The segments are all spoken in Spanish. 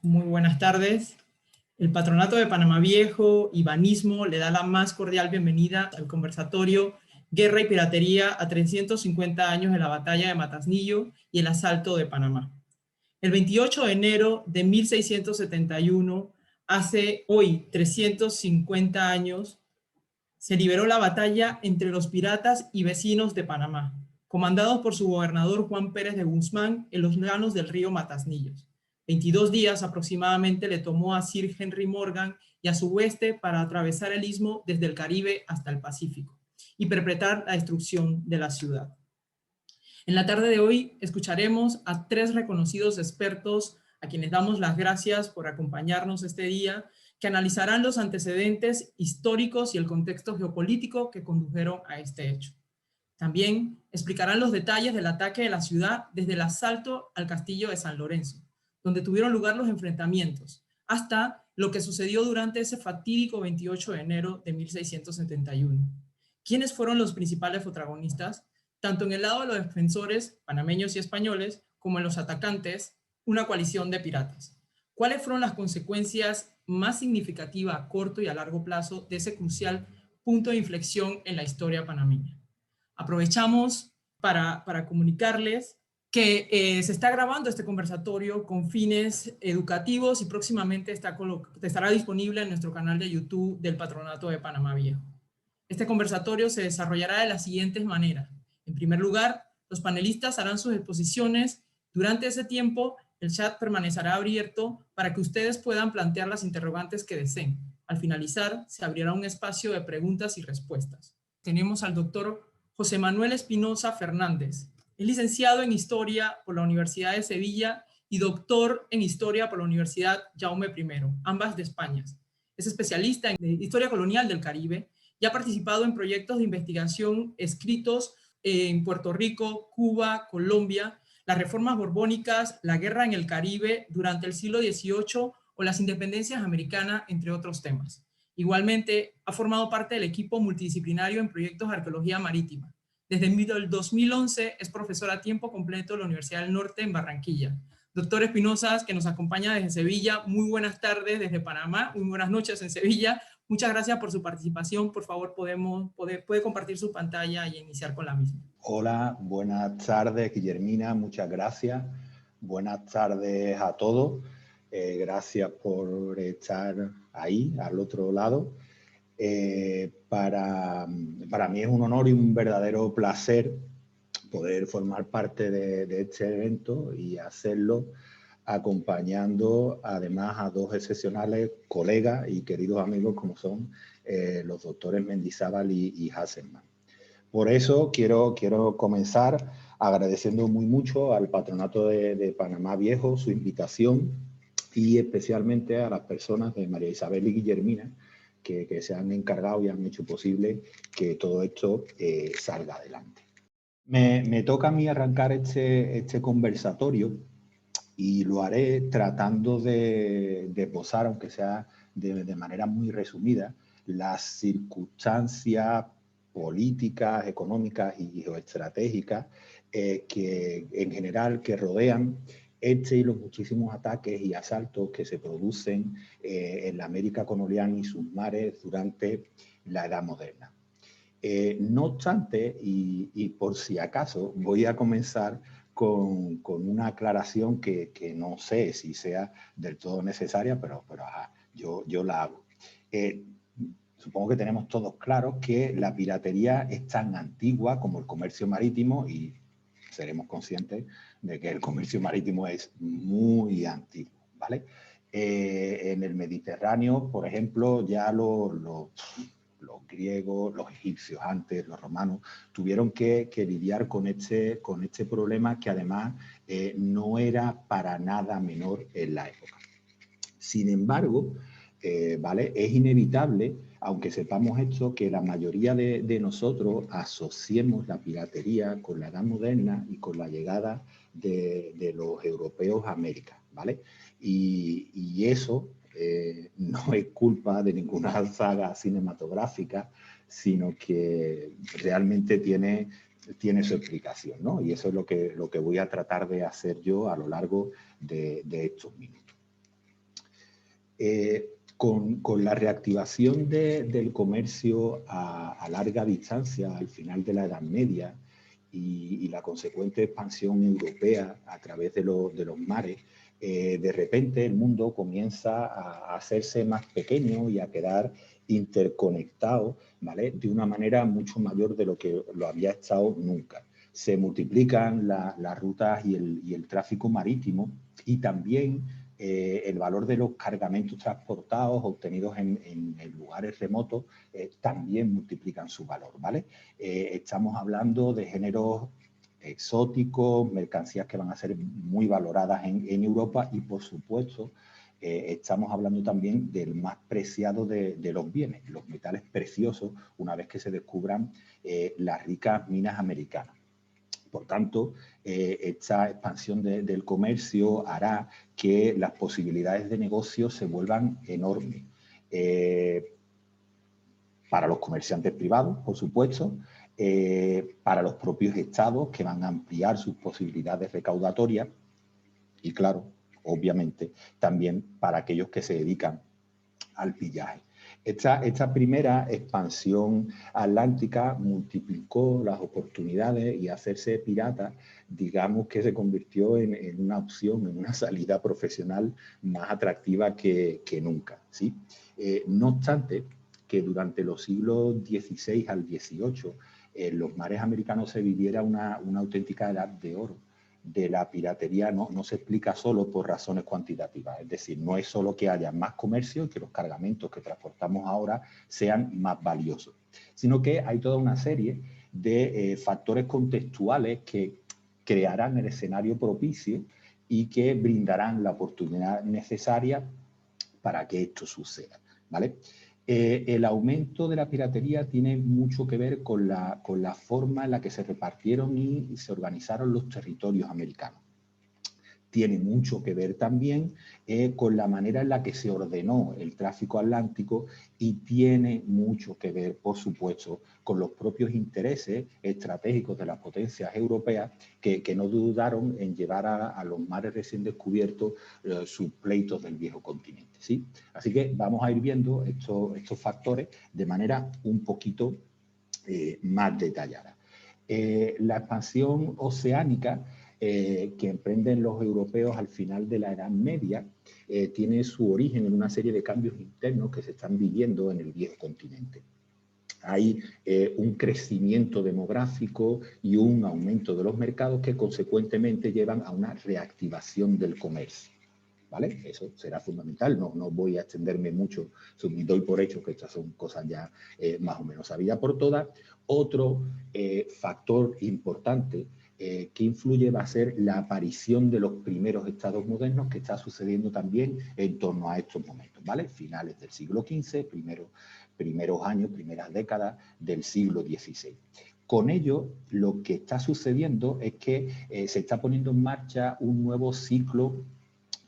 Muy buenas tardes. El Patronato de Panamá Viejo y Banismo le da la más cordial bienvenida al conversatorio Guerra y Piratería a 350 años de la Batalla de Matasnillo y el Asalto de Panamá. El 28 de enero de 1671, hace hoy 350 años, se liberó la batalla entre los piratas y vecinos de Panamá, comandados por su gobernador Juan Pérez de Guzmán en los llanos del río Matasnillos. 22 días aproximadamente le tomó a Sir Henry Morgan y a su hueste para atravesar el istmo desde el Caribe hasta el Pacífico y perpetrar la destrucción de la ciudad. En la tarde de hoy escucharemos a tres reconocidos expertos a quienes damos las gracias por acompañarnos este día, que analizarán los antecedentes históricos y el contexto geopolítico que condujeron a este hecho. También explicarán los detalles del ataque de la ciudad desde el asalto al castillo de San Lorenzo, donde tuvieron lugar los enfrentamientos, hasta lo que sucedió durante ese fatídico 28 de enero de 1671. ¿Quiénes fueron los principales protagonistas? Tanto en el lado de los defensores, panameños y españoles, como en los atacantes, una coalición de piratas. ¿Cuáles fueron las consecuencias más significativas a corto y a largo plazo de ese crucial punto de inflexión en la historia panameña? Aprovechamos para comunicarles que se está grabando este conversatorio con fines educativos y próximamente estará disponible en nuestro canal de YouTube del Patronato de Panamá Viejo. Este conversatorio se desarrollará de las siguientes maneras. En primer lugar, los panelistas harán sus exposiciones. Durante ese tiempo, el chat permanecerá abierto para que ustedes puedan plantear las interrogantes que deseen. Al finalizar, se abrirá un espacio de preguntas y respuestas. Tenemos al doctor José Manuel Espinosa Fernández. Es licenciado en Historia por la Universidad de Sevilla y doctor en Historia por la Universidad Jaume I, ambas de España. Es especialista en Historia Colonial del Caribe y ha participado en proyectos de investigación escritos en Puerto Rico, Cuba, Colombia, las reformas borbónicas, la guerra en el Caribe durante el siglo XVIII o las independencias americanas, entre otros temas. Igualmente, ha formado parte del equipo multidisciplinario en proyectos de arqueología marítima. Desde el 2011 es profesor a tiempo completo de la Universidad del Norte en Barranquilla. Doctor Espinosa, que nos acompaña desde Sevilla, muy buenas tardes desde Panamá, muy buenas noches en Sevilla. Muchas gracias por su participación. Por favor, puede compartir su pantalla y iniciar con la misma. Hola, buenas tardes, Guillermina, muchas gracias. Buenas tardes a todos. Gracias por estar ahí, al otro lado. Para mí es un honor y un verdadero placer poder formar parte de este evento y hacerlo acompañando además a dos excepcionales colegas y queridos amigos como son los doctores Mendizábal y Hasselman. Por eso quiero comenzar agradeciendo muy mucho al Patronato de Panamá Viejo su invitación y especialmente a las personas de María Isabel y Guillermina que se han encargado y han hecho posible que todo esto salga adelante. Me toca a mí arrancar este conversatorio y lo haré tratando de posar, aunque sea de manera muy resumida, las circunstancias políticas, económicas y geoestratégicas que en general que rodean este y los muchísimos ataques y asaltos que se producen en la América colonial y sus mares durante la Edad Moderna. No obstante, y por si acaso, voy a comenzar con una aclaración que no sé si sea del todo necesaria, pero yo la hago. Supongo que tenemos todos claros que la piratería es tan antigua como el comercio marítimo y seremos conscientes de que el comercio marítimo es muy antiguo, ¿vale? En el Mediterráneo, por ejemplo, ya los griegos, los egipcios antes, los romanos, tuvieron que lidiar con este problema que además no era para nada menor en la época. Sin embargo, ¿vale? Es inevitable, aunque sepamos esto, que la mayoría de nosotros asociemos la piratería con la Edad Moderna y con la llegada de los europeos a América, ¿vale? Y eso no es culpa de ninguna saga cinematográfica, sino que realmente tiene su explicación, ¿no? Y eso es lo que voy a tratar de hacer yo a lo largo de estos minutos. Con la reactivación del comercio a larga distancia al final de la Edad Media y la consecuente expansión europea a través de los mares, de repente el mundo comienza a hacerse más pequeño y a quedar interconectado, ¿vale? De una manera mucho mayor de lo que lo había estado nunca. Se multiplican las rutas y el tráfico marítimo y también el valor de los cargamentos transportados obtenidos en lugares remotos también multiplican su valor, ¿vale? Estamos hablando de géneros exóticos, mercancías que van a ser muy valoradas en Europa y, por supuesto, estamos hablando también del más preciado de los bienes, los metales preciosos, una vez que se descubran las ricas minas americanas. Por tanto, esta expansión del comercio hará que las posibilidades de negocio se vuelvan enormes. Para los comerciantes privados, por supuesto, para los propios estados que van a ampliar sus posibilidades recaudatorias y, claro, obviamente, también para aquellos que se dedican al pillaje. Esta primera expansión atlántica multiplicó las oportunidades y hacerse pirata, digamos que se convirtió en una opción, en una salida profesional más atractiva que nunca, ¿sí? No obstante, que durante los siglos XVI al XVIII en los mares americanos se viviera una auténtica edad de oro de la piratería no se explica solo por razones cuantitativas, es decir, no es solo que haya más comercio y que los cargamentos que transportamos ahora sean más valiosos, sino que hay toda una serie de factores contextuales que crearán el escenario propicio y que brindarán la oportunidad necesaria para que esto suceda, ¿vale? El aumento de la piratería tiene mucho que ver con la forma en la que se repartieron y se organizaron los territorios americanos. Tiene mucho que ver también con la manera en la que se ordenó el tráfico atlántico y tiene mucho que ver, por supuesto, con los propios intereses estratégicos de las potencias europeas que no dudaron en llevar a los mares recién descubiertos sus pleitos del viejo continente, ¿sí? Así que vamos a ir viendo estos factores de manera un poquito más detallada. La expansión oceánica que emprenden los europeos al final de la Edad Media tiene su origen en una serie de cambios internos que se están viviendo en el viejo continente. Hay un crecimiento demográfico y un aumento de los mercados que consecuentemente llevan a una reactivación del comercio, ¿vale? Eso será fundamental, no voy a extenderme mucho, doy por hecho que estas son cosas ya más o menos sabidas por todas. Otro factor importante que influye va a ser la aparición de los primeros estados modernos que está sucediendo también en torno a estos momentos, ¿vale? Finales del siglo XV, primeros años, primeras décadas del siglo XVI. Con ello, lo que está sucediendo es que se está poniendo en marcha un nuevo ciclo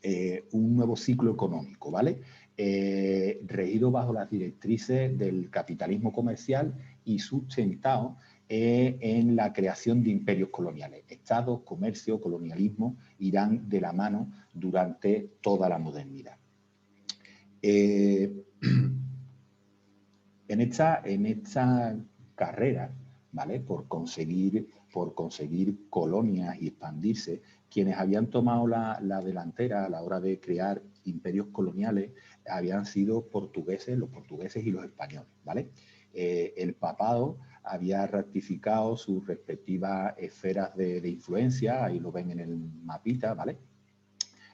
económico, ¿vale? Regido bajo las directrices del capitalismo comercial y sustentado en la creación de imperios coloniales. Estados, comercio, colonialismo irán de la mano durante toda la modernidad. En esta carrera, ¿vale? Por conseguir colonias y expandirse, quienes habían tomado la delantera a la hora de crear imperios coloniales habían sido los portugueses y los españoles, ¿vale? El papado había ratificado sus respectivas esferas de influencia, ahí lo ven en el mapita, ¿vale?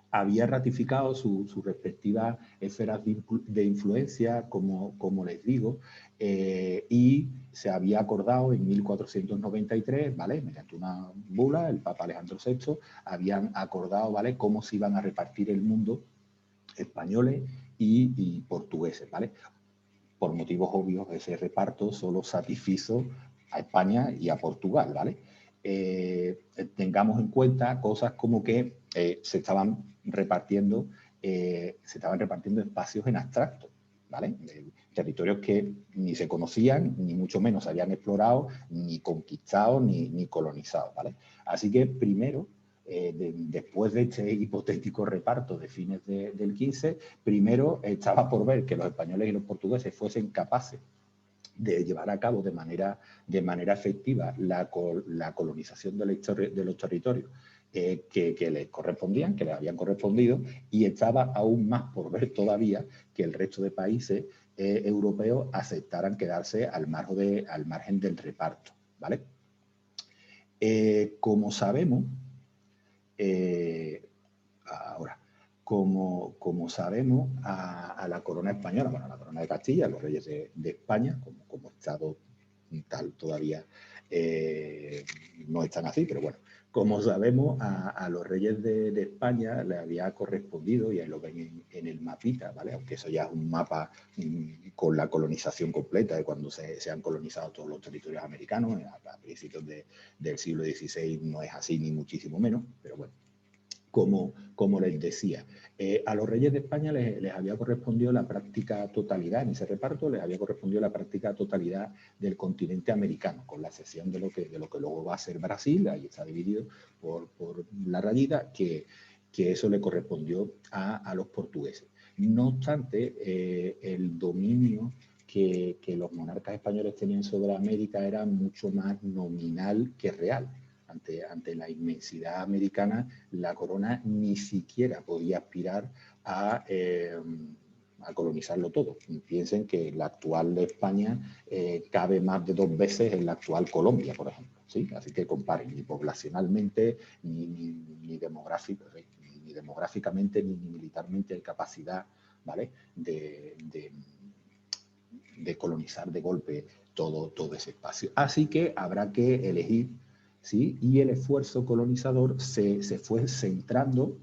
Había ratificado sus respectivas esferas de influencia, como les digo, y se había acordado en 1493, ¿vale? Mediante una bula, el Papa Alejandro VI, habían acordado, ¿vale?, cómo se iban a repartir el mundo españoles y portugueses, ¿vale? Por motivos obvios, ese reparto solo satisfizo a España y a Portugal, ¿vale? Tengamos en cuenta cosas como que se estaban repartiendo espacios en abstracto, ¿vale? Territorios que ni se conocían, ni mucho menos se habían explorado, ni conquistado, ni colonizado, ¿vale? Así que primero después de este hipotético reparto de fines del 15, primero estaba por ver que los españoles y los portugueses fuesen capaces de llevar a cabo de manera efectiva la colonización de los territorios que les correspondían, que les habían correspondido, y estaba aún más por ver todavía que el resto de países europeos aceptaran quedarse al margen del reparto, ¿vale? Como sabemos, como sabemos, a la corona española, bueno, a la corona de Castilla, a los reyes de España, como Estado tal todavía no están así, pero bueno, como sabemos, a los reyes de España le había correspondido, y ahí lo ven en el mapita, ¿vale? Aunque eso ya es un mapa con la colonización completa de cuando se han colonizado todos los territorios americanos, a principios del siglo XVI no es así ni muchísimo menos, pero bueno. Como les decía, a los reyes de España les había correspondido la práctica totalidad, en ese reparto les había correspondido la práctica totalidad del continente americano, con la excepción de lo que luego va a ser Brasil, ahí está dividido por la rayita, que eso le correspondió a los portugueses. No obstante, el dominio que los monarcas españoles tenían sobre América era mucho más nominal que real. Ante la inmensidad americana, la corona ni siquiera podía aspirar a colonizarlo todo. Piensen que la actual España cabe más de 2 veces en la actual Colombia, por ejemplo. ¿Sí? Así que comparen, ni poblacionalmente, ni demográficamente, ni militarmente hay capacidad, ¿vale?, de colonizar de golpe todo ese espacio. Así que habrá que elegir, ¿sí? Y el esfuerzo colonizador se fue centrando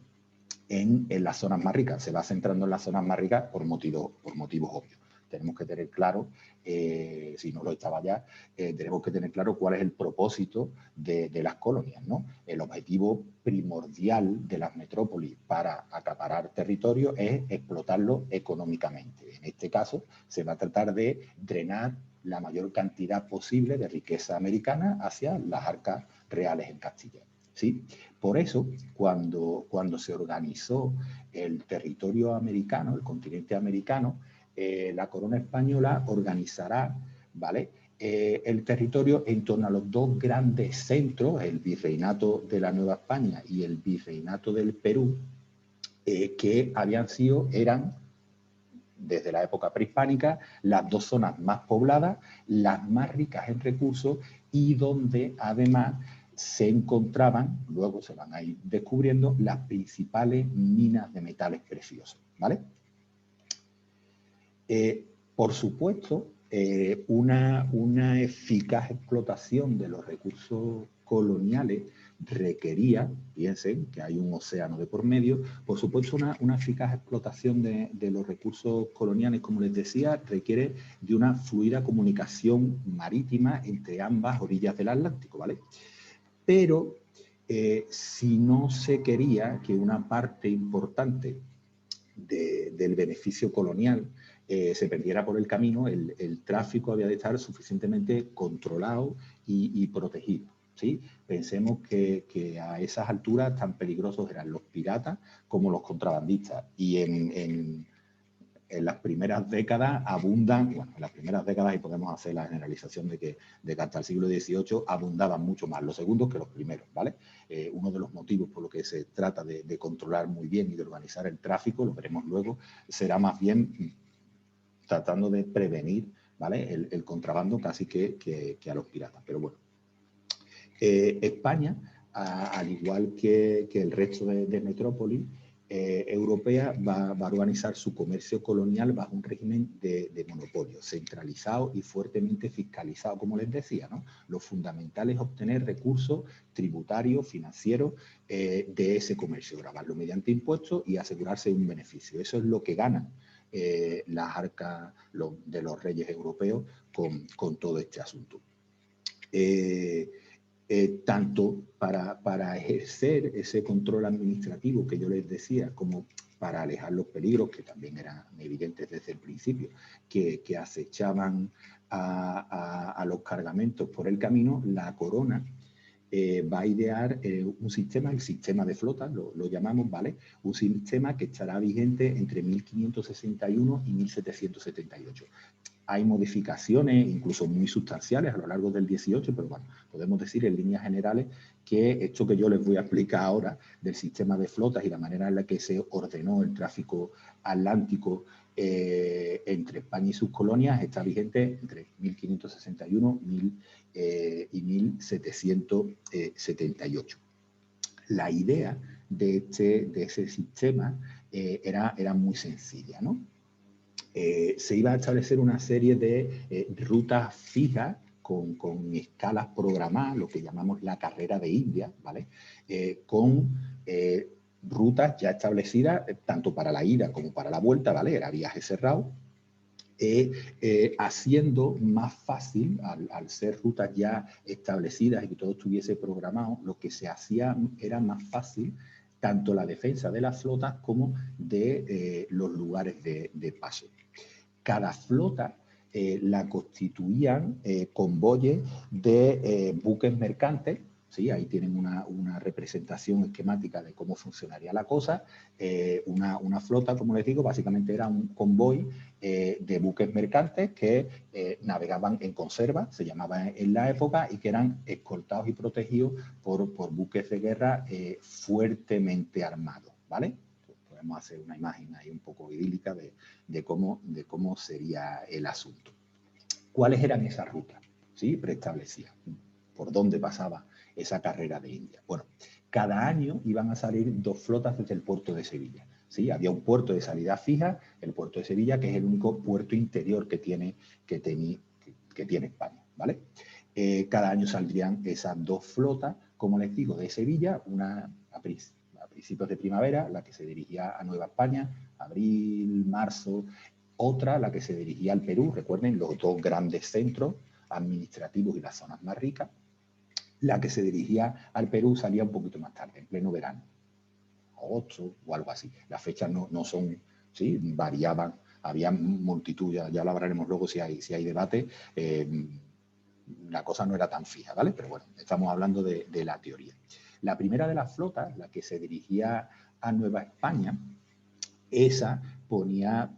en las zonas más ricas, se va centrando en las zonas más ricas por motivos obvios. Tenemos que tener claro, si no lo estaba ya, tenemos que tener claro cuál es el propósito de las colonias, ¿no? El objetivo primordial de las metrópolis para acaparar territorio es explotarlo económicamente. En este caso, se va a tratar de drenar la mayor cantidad posible de riqueza americana hacia las arcas reales en Castilla. ¿Sí? Por eso, cuando se organizó el territorio americano, el continente americano, la corona española organizará, ¿vale?, el territorio en torno a los 2 grandes centros, el virreinato de la Nueva España y el virreinato del Perú, que eran desde la época prehispánica las 2 zonas más pobladas, las más ricas en recursos, y donde además se encontraban, luego se van a ir descubriendo, las principales minas de metales preciosos, ¿vale? Por supuesto, una eficaz explotación de los recursos coloniales requería, piensen que hay un océano de por medio, por supuesto una eficaz explotación de los recursos coloniales, como les decía, requiere de una fluida comunicación marítima entre ambas orillas del Atlántico, ¿vale? Pero si no se quería que una parte importante del beneficio colonial se perdiera por el camino, el tráfico había de estar suficientemente controlado y protegido. ¿Sí? Pensemos que a esas alturas tan peligrosos eran los piratas como los contrabandistas, y en las primeras décadas abundan, bueno, en las primeras décadas, y podemos hacer la generalización de que hasta el siglo XVIII abundaban mucho más los segundos que los primeros, ¿vale? Uno de los motivos por los que se trata de controlar muy bien y de organizar el tráfico, lo veremos luego, será más bien tratando de prevenir, ¿vale?, el contrabando casi que a los piratas. Pero bueno, España, al igual que el resto de metrópolis europea, va a organizar su comercio colonial bajo un régimen de monopolio, centralizado y fuertemente fiscalizado, como les decía, ¿no? Lo fundamental es obtener recursos tributarios, financieros de ese comercio, grabarlo mediante impuestos y asegurarse un beneficio. Eso es lo que ganan las arcas de los reyes europeos con todo este asunto. Tanto para ejercer ese control administrativo que yo les decía, como para alejar los peligros, que también eran evidentes desde el principio, que acechaban a los cargamentos por el camino, la corona va a idear un sistema, el sistema de flotas, lo llamamos, ¿vale? Un sistema que estará vigente entre 1561 y 1778. Hay modificaciones, incluso muy sustanciales, a lo largo del 18, pero bueno, podemos decir en líneas generales que esto que yo les voy a explicar ahora del sistema de flotas y la manera en la que se ordenó el tráfico atlántico entre España y sus colonias está vigente entre 1561 y 1778. La idea de ese sistema era muy sencilla, ¿no? Se iba a establecer una serie de rutas fijas con escalas programadas, lo que llamamos la carrera de India, ¿vale? Con rutas ya establecidas tanto para la ida como para la vuelta, ¿vale? Era viaje cerrado, haciendo más fácil, al ser rutas ya establecidas y que todo estuviese programado, lo que se hacía era más fácil tanto la defensa de las flotas como de los lugares de paso. Cada flota la constituían convoyes de buques mercantes, ¿sí? Ahí tienen una representación esquemática de cómo funcionaría la cosa. Una flota, como les digo, básicamente era un convoy de buques mercantes que navegaban en conserva, se llamaba en la época, y que eran escoltados y protegidos por buques de guerra fuertemente armados, ¿vale? Podemos hacer una imagen ahí un poco idílica de cómo sería el asunto. ¿Cuáles eran esas rutas? ¿Sí? Preestablecidas. ¿Por dónde pasaba esa carrera de India? Bueno, cada año iban a salir 2 flotas desde el puerto de Sevilla. ¿Sí? Había un puerto de salida fija, el puerto de Sevilla, que es el único puerto interior que tiene España, ¿vale? Cada año saldrían esas 2 flotas, como les digo, de Sevilla, una a principios de primavera, la que se dirigía a Nueva España, abril, marzo, otra, la que se dirigía al Perú, recuerden, los 2 grandes centros administrativos y las zonas más ricas. La que se dirigía al Perú salía un poquito más tarde, en pleno verano, agosto o algo así. Las fechas no son, ¿sí? Variaban, había multitud, ya lo hablaremos luego si hay debate. La cosa no era tan fija, ¿vale? Pero bueno, estamos hablando de la teoría. La primera de las flotas, la que se dirigía a Nueva España, esa ponía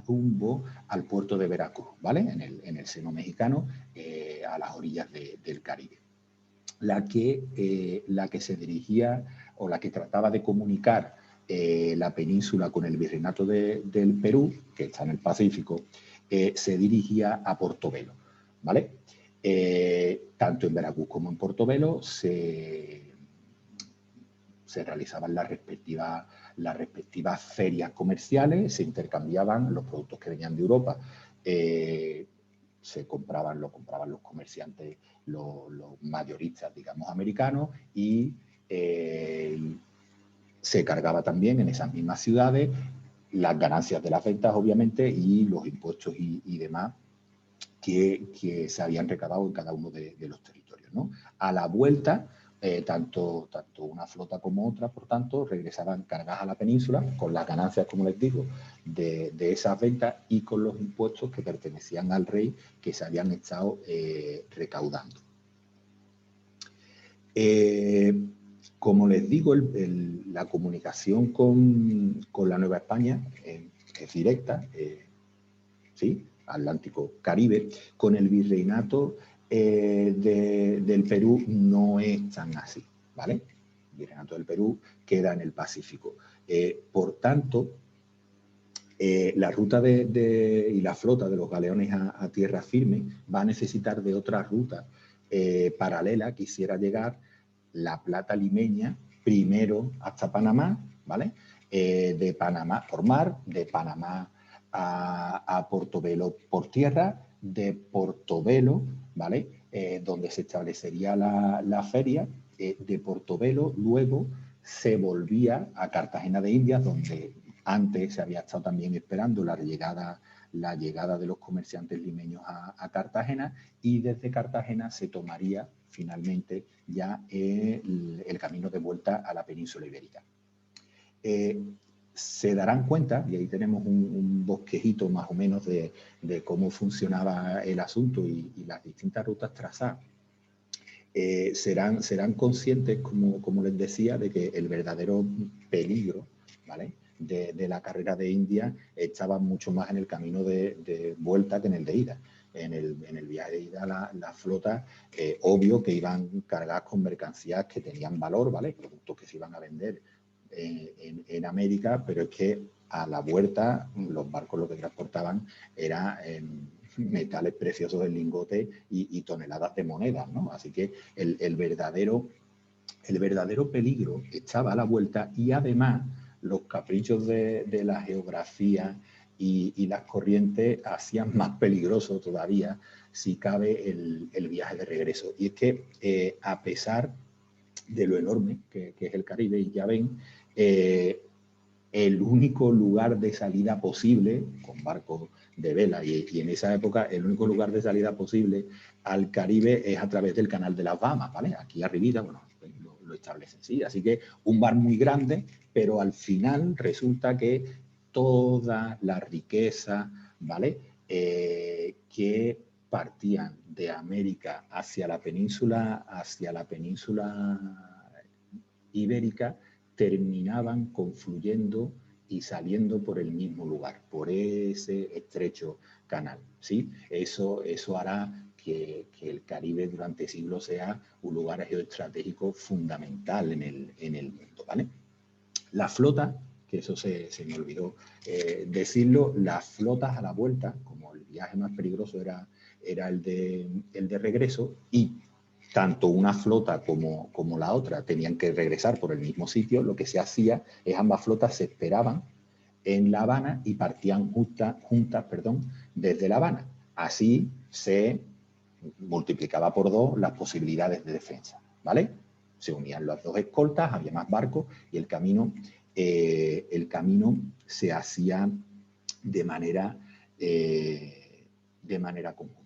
rumbo al puerto de Veracruz, ¿vale? En el seno mexicano, a las orillas del Caribe. La que se dirigía o la que trataba de comunicar la península con el virreinato del Perú, que está en el Pacífico, se dirigía a Portobelo, ¿vale? Tanto en Veracruz como en Portobelo se realizaban las respectivas ferias comerciales, se intercambiaban los productos que venían de Europa, lo compraban los comerciantes, los mayoristas, digamos, americanos, y se cargaba también en esas mismas ciudades las ganancias de las ventas, obviamente, y los impuestos y demás que se habían recaudado en cada uno de los territorios, ¿no? A la vuelta, tanto una flota como otra, por tanto, regresaban cargadas a la península con las ganancias, como les digo, de esas ventas y con los impuestos que pertenecían al rey que se habían estado recaudando. Como les digo, la comunicación con la Nueva España es directa, ¿sí? Atlántico-Caribe. Con el virreinato del Perú no es tan así, ¿vale? El virreinato del Perú queda en el Pacífico. Por tanto, la ruta y la flota de los galeones a tierra firme va a necesitar de otra ruta paralela. Quisiera llegar la plata limeña primero hasta Panamá, ¿vale? De Panamá por mar, de Panamá a Portobelo por tierra, de Portobelo, ¿vale? Donde se establecería la feria, de Portobelo luego se volvía a Cartagena de Indias, donde antes se había estado también esperando la llegada de los comerciantes limeños a Cartagena, y desde Cartagena se tomaría finalmente ya el camino de vuelta a la península ibérica. Se darán cuenta, y ahí tenemos un bosquejito más o menos de cómo funcionaba el asunto y las distintas rutas trazadas. serán conscientes, como les decía, de que el verdadero peligro, ¿vale?, de la carrera de India estaba mucho más en el camino de vuelta que en el de ida. En el viaje de ida la flota, obvio que iban cargadas con mercancías que tenían valor, ¿vale?, productos que se iban a vender en América, pero es que a la vuelta los barcos lo que transportaban era metales preciosos en lingote y toneladas de monedas, ¿no? Así que el verdadero peligro estaba a la vuelta, y además los caprichos de la geografía y las corrientes hacían más peligroso todavía, si cabe, el viaje de regreso. Y es que a pesar de lo enorme que es el Caribe, y ya ven, el único lugar de salida posible, con barcos de vela, y en esa época el único lugar de salida posible al Caribe es a través del Canal de las Bahamas, ¿vale? Aquí arribita, bueno, lo establecen, ¿sí? Así que un bar muy grande, pero al final resulta que toda la riqueza, ¿vale?, que partían de América hacia la península ibérica, terminaban confluyendo y saliendo por el mismo lugar, por ese estrecho canal, ¿sí? Eso hará que el Caribe durante siglos sea un lugar geoestratégico fundamental en el mundo, ¿vale? La flota, que eso se me olvidó decirlo, las flotas a la vuelta, como el viaje más peligroso era el de regreso, y tanto una flota como la otra tenían que regresar por el mismo sitio, lo que se hacía es ambas flotas se esperaban en La Habana y partían juntas desde La Habana. Así se multiplicaba por 2 las posibilidades de defensa, ¿vale? Se unían las dos escoltas, había más barcos, y el camino se hacía de manera conjunta.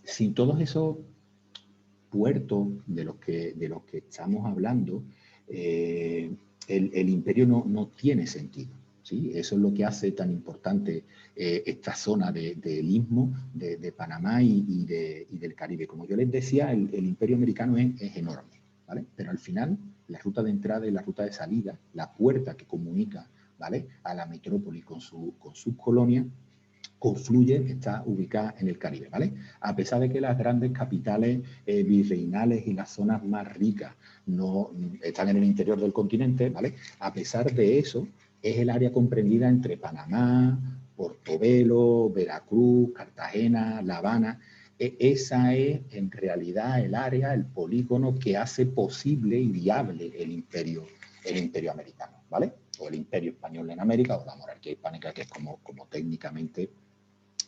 Sin todos esos puertos de los que estamos hablando, el imperio no tiene sentido, ¿sí? Eso es lo que hace tan importante esta zona del Istmo, de Panamá y del Caribe. Como yo les decía, el imperio americano es enorme, ¿vale? Pero al final, la ruta de entrada y la ruta de salida, la puerta que comunica, ¿vale?, a la metrópoli con sus colonias, confluye, está ubicada en el Caribe, ¿vale? A pesar de que las grandes capitales virreinales y las zonas más ricas no están en el interior del continente, ¿vale? A pesar de eso, es el área comprendida entre Panamá, Portobelo, Veracruz, Cartagena, La Habana. Esa es en realidad el área, el polígono que hace posible y viable el imperio americano, ¿vale? O el imperio español en América, o la monarquía hispánica, que es como técnicamente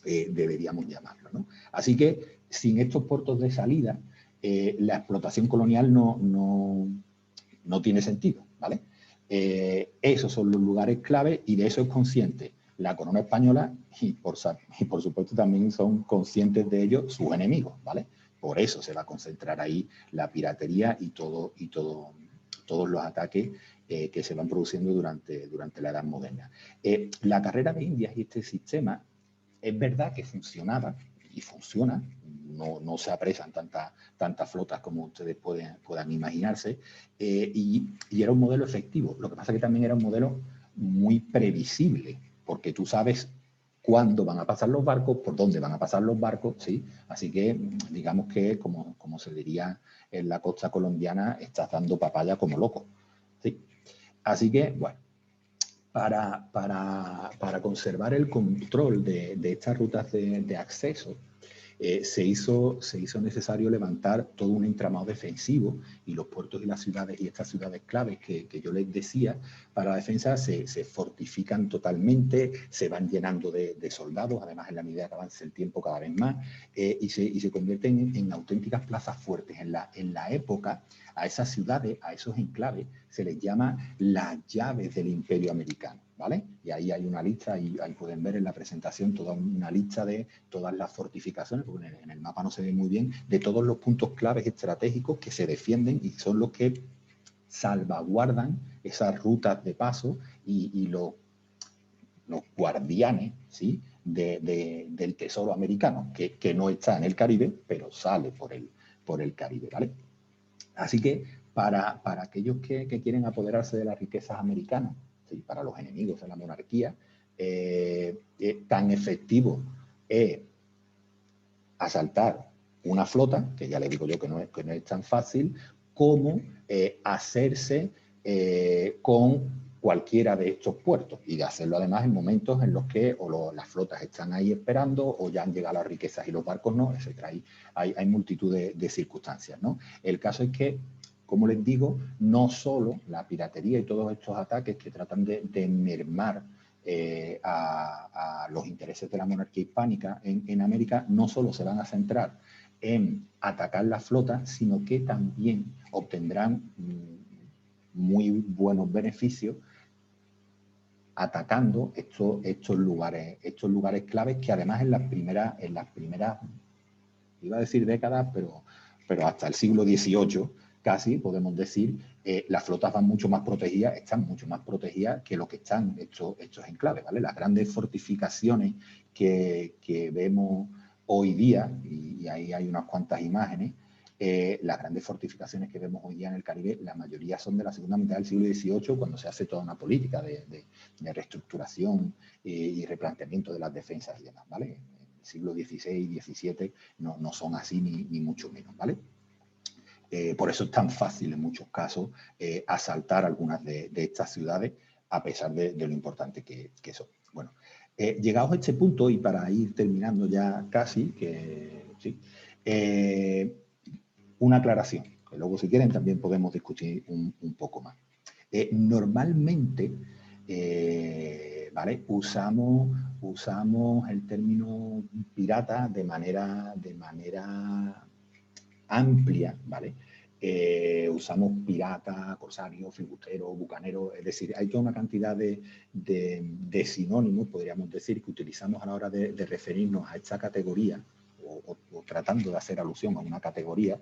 deberíamos llamarlo, ¿no? Así que sin estos puertos de salida, la explotación colonial no tiene sentido, ¿vale? Esos son los lugares clave, y de eso es consciente la corona española, y por supuesto también son conscientes de ello sus enemigos, ¿vale? Por eso se va a concentrar ahí la piratería y todos los ataques que se van produciendo durante la Edad Moderna. La carrera de Indias y este sistema, es verdad que funcionaba y funciona, no se apresan tantas flotas como ustedes puedan imaginarse, y era un modelo efectivo. Lo que pasa es que también era un modelo muy previsible, porque tú sabes cuándo van a pasar los barcos, por dónde van a pasar los barcos, ¿sí? Así que digamos que, como se diría en la costa colombiana, estás dando papaya como loco, ¿sí? Así que, bueno, para conservar el control de estas rutas de acceso, se hizo necesario levantar todo un entramado defensivo, y los puertos y las ciudades, y estas ciudades claves que yo les decía, para la defensa se fortifican totalmente, se van llenando de soldados, además en la medida que avance el tiempo cada vez más, y se convierten en auténticas plazas fuertes. En la época, a esas ciudades, a esos enclaves, se les llama las llaves del imperio americano, ¿vale? Y ahí hay una lista, y ahí pueden ver en la presentación toda una lista de todas las fortificaciones, porque en el mapa no se ve muy bien, de todos los puntos claves estratégicos que se defienden y son los que salvaguardan esas rutas de paso, y los guardianes, ¿sí?, del tesoro americano, que no está en el Caribe, pero sale por el Caribe, ¿vale? Así que para aquellos que quieren apoderarse de las riquezas americanas, ¿sí? Para los enemigos de la monarquía, tan efectivo es asaltar una flota, que ya le digo yo que no es tan fácil, como hacerse con cualquiera de estos puertos, y de hacerlo además en momentos en los que las flotas están ahí esperando o ya han llegado las riquezas y los barcos no, etc. Hay multitud de circunstancias, ¿no? El caso es que, como les digo, no solo la piratería y todos estos ataques que tratan de mermar a los intereses de la monarquía hispánica en América, no solo se van a centrar en atacar la flota, sino que también obtendrán muy buenos beneficios atacando estos lugares claves, que además en las primeras, iba a decir décadas, pero hasta el siglo XVIII, casi podemos decir, las flotas van mucho más protegidas, están mucho más protegidas que lo que están estos enclaves, ¿vale? Las grandes fortificaciones que vemos hoy día, y ahí hay unas cuantas imágenes, las grandes fortificaciones que vemos hoy día en el Caribe, la mayoría son de la segunda mitad del siglo XVIII, cuando se hace toda una política de reestructuración y replanteamiento de las defensas y demás, ¿vale? Siglo XVI y XVII no son así ni mucho menos, ¿vale? Por eso es tan fácil en muchos casos asaltar algunas de estas ciudades, a pesar de lo importante que son. Bueno, llegados a este punto, y para ir terminando ya casi, sí, una aclaración, que luego si quieren también podemos discutir un poco más. Normalmente, ¿vale? Usamos el término pirata de manera amplia, ¿vale? Usamos pirata, corsario, filibustero, bucanero, es decir, hay toda una cantidad de sinónimos, podríamos decir, que utilizamos a la hora de referirnos a esta categoría, o tratando de hacer alusión a una categoría,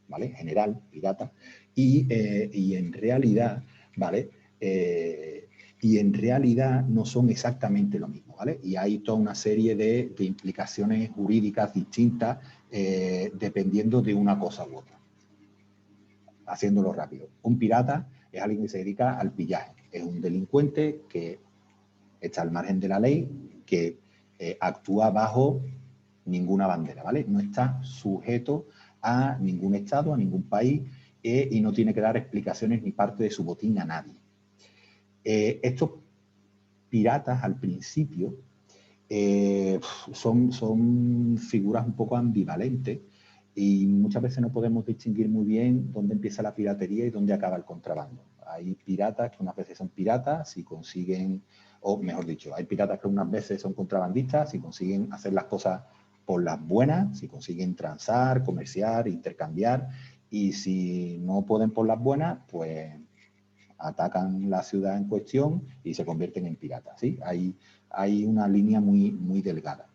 ¿vale? General, pirata, y en realidad, ¿vale? Y en realidad no son exactamente lo mismo, ¿vale? Y hay toda una serie de implicaciones jurídicas distintas dependiendo de una cosa u otra. Haciéndolo rápido. Un pirata es alguien que se dedica al pillaje. Es un delincuente que está al margen de la ley, que actúa bajo ninguna bandera, ¿vale? No está sujeto a ningún estado, a ningún país, y no tiene que dar explicaciones ni parte de su botín a nadie. Estos piratas al principio son figuras un poco ambivalentes, y muchas veces no podemos distinguir muy bien dónde empieza la piratería y dónde acaba el contrabando. Hay piratas que unas veces son piratas si consiguen, o mejor dicho, hay piratas que unas veces son contrabandistas si consiguen hacer las cosas por las buenas, si consiguen transar, comerciar, intercambiar, y si no pueden por las buenas, pues atacan la ciudad en cuestión y se convierten en piratas, ¿sí? Hay una línea muy delgada.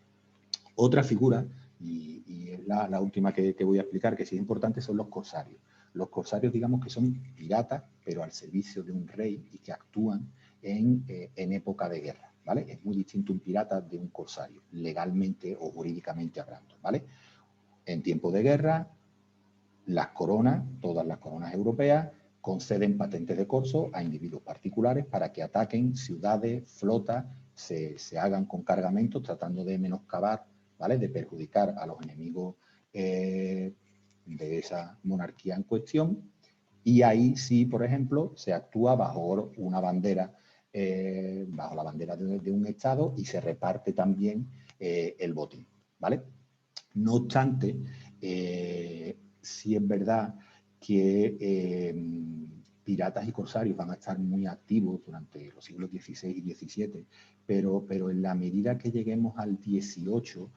Otra figura, y es la última que voy a explicar, que sí es importante, son los corsarios. Los corsarios, digamos que son piratas, pero al servicio de un rey, y que actúan en época de guerra, ¿vale? Es muy distinto un pirata de un corsario, legalmente o jurídicamente hablando, ¿vale? En tiempo de guerra, las coronas, todas las coronas europeas, conceden patentes de corso a individuos particulares para que ataquen ciudades, flotas, se hagan con cargamentos, tratando de menoscabar, ¿vale? De perjudicar a los enemigos de esa monarquía en cuestión. Y ahí sí, por ejemplo, se actúa bajo una bandera, bajo la bandera de un estado, y se reparte también el botín, ¿vale? No obstante, sí es verdad que piratas y corsarios van a estar muy activos durante los siglos XVI y XVII, pero en la medida que lleguemos al XVIII,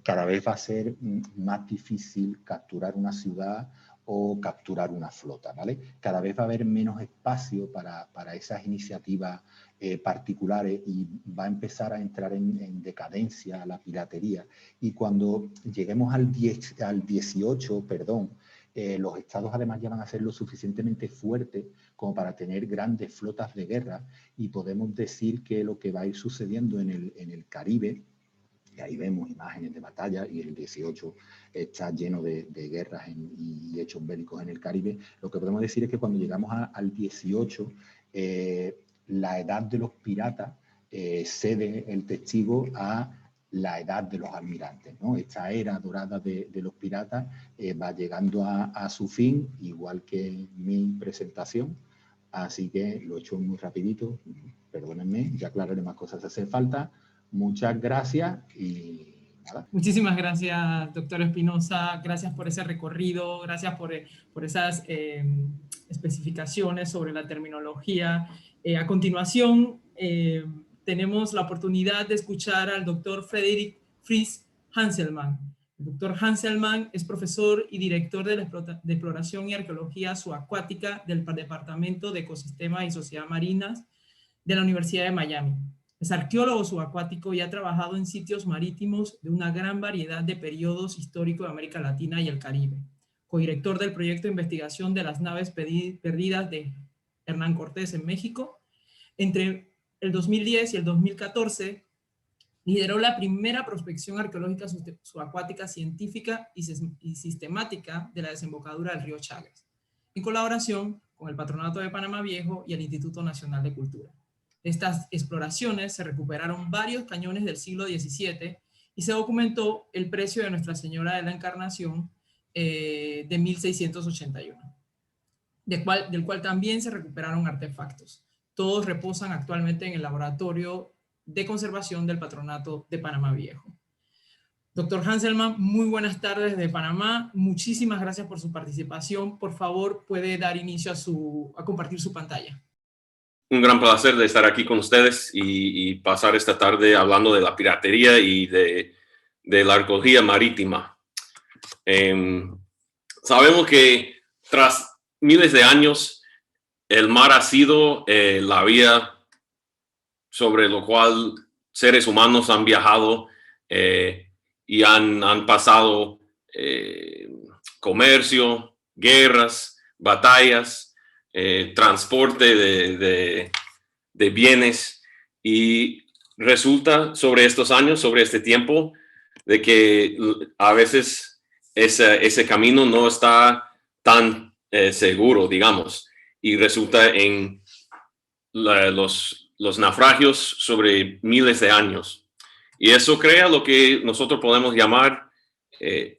cada vez va a ser más difícil capturar una ciudad o capturar una flota, ¿vale? Cada vez va a haber menos espacio para esas iniciativas particulares, y va a empezar a entrar en decadencia la piratería. Y cuando lleguemos al 18, perdón, los estados además ya van a ser lo suficientemente fuertes como para tener grandes flotas de guerra, y podemos decir que lo que va a ir sucediendo en el Caribe y ahí vemos imágenes de batalla, y el 18 está lleno de guerras y hechos bélicos en el Caribe. Lo que podemos decir es que cuando llegamos al 18, la edad de los piratas cede el testigo a la edad de los almirantes, ¿no? Esta era dorada de los piratas va llegando a su fin, igual que mi presentación, así que lo he hecho muy rapidito, perdónenme, ya aclararé más cosas si hace falta. Muchas gracias y nada. Muchísimas gracias, doctor Espinosa. Gracias por ese recorrido, gracias por esas especificaciones sobre la terminología. A continuación, tenemos la oportunidad de escuchar al doctor Frederick Fries Hanselmann. El doctor Hanselmann es profesor y director de exploración y arqueología subacuática del Departamento de Ecosistemas y Sociedad Marinas de la Universidad de Miami. Es arqueólogo subacuático y ha trabajado en sitios marítimos de una gran variedad de periodos históricos de América Latina y el Caribe. Codirector del proyecto de investigación de las naves perdidas de Hernán Cortés en México. Entre el 2010 y el 2014 lideró la primera prospección arqueológica subacuática científica y sistemática de la desembocadura del río Chagres, en colaboración con el Patronato de Panamá Viejo y el Instituto Nacional de Cultura. De estas exploraciones se recuperaron varios cañones del siglo XVII y se documentó el precio de Nuestra Señora de la Encarnación de 1681, del cual también se recuperaron artefactos. Todos reposan actualmente en el Laboratorio de Conservación del Patronato de Panamá Viejo. Doctor Hanselmann, muy buenas tardes desde Panamá. Muchísimas gracias por su participación. Por favor, puede dar inicio a compartir su pantalla. Un gran placer de estar aquí con ustedes y pasar esta tarde hablando de la piratería y de la arqueología marítima. Sabemos que tras miles de años, el mar ha sido la vía sobre lo cual seres humanos han viajado y han pasado comercio, guerras, batallas, transporte de bienes, y resulta sobre estos años, sobre este tiempo, de que a veces ese camino no está tan seguro, digamos, y resulta en los naufragios sobre miles de años. Y eso crea lo que nosotros podemos llamar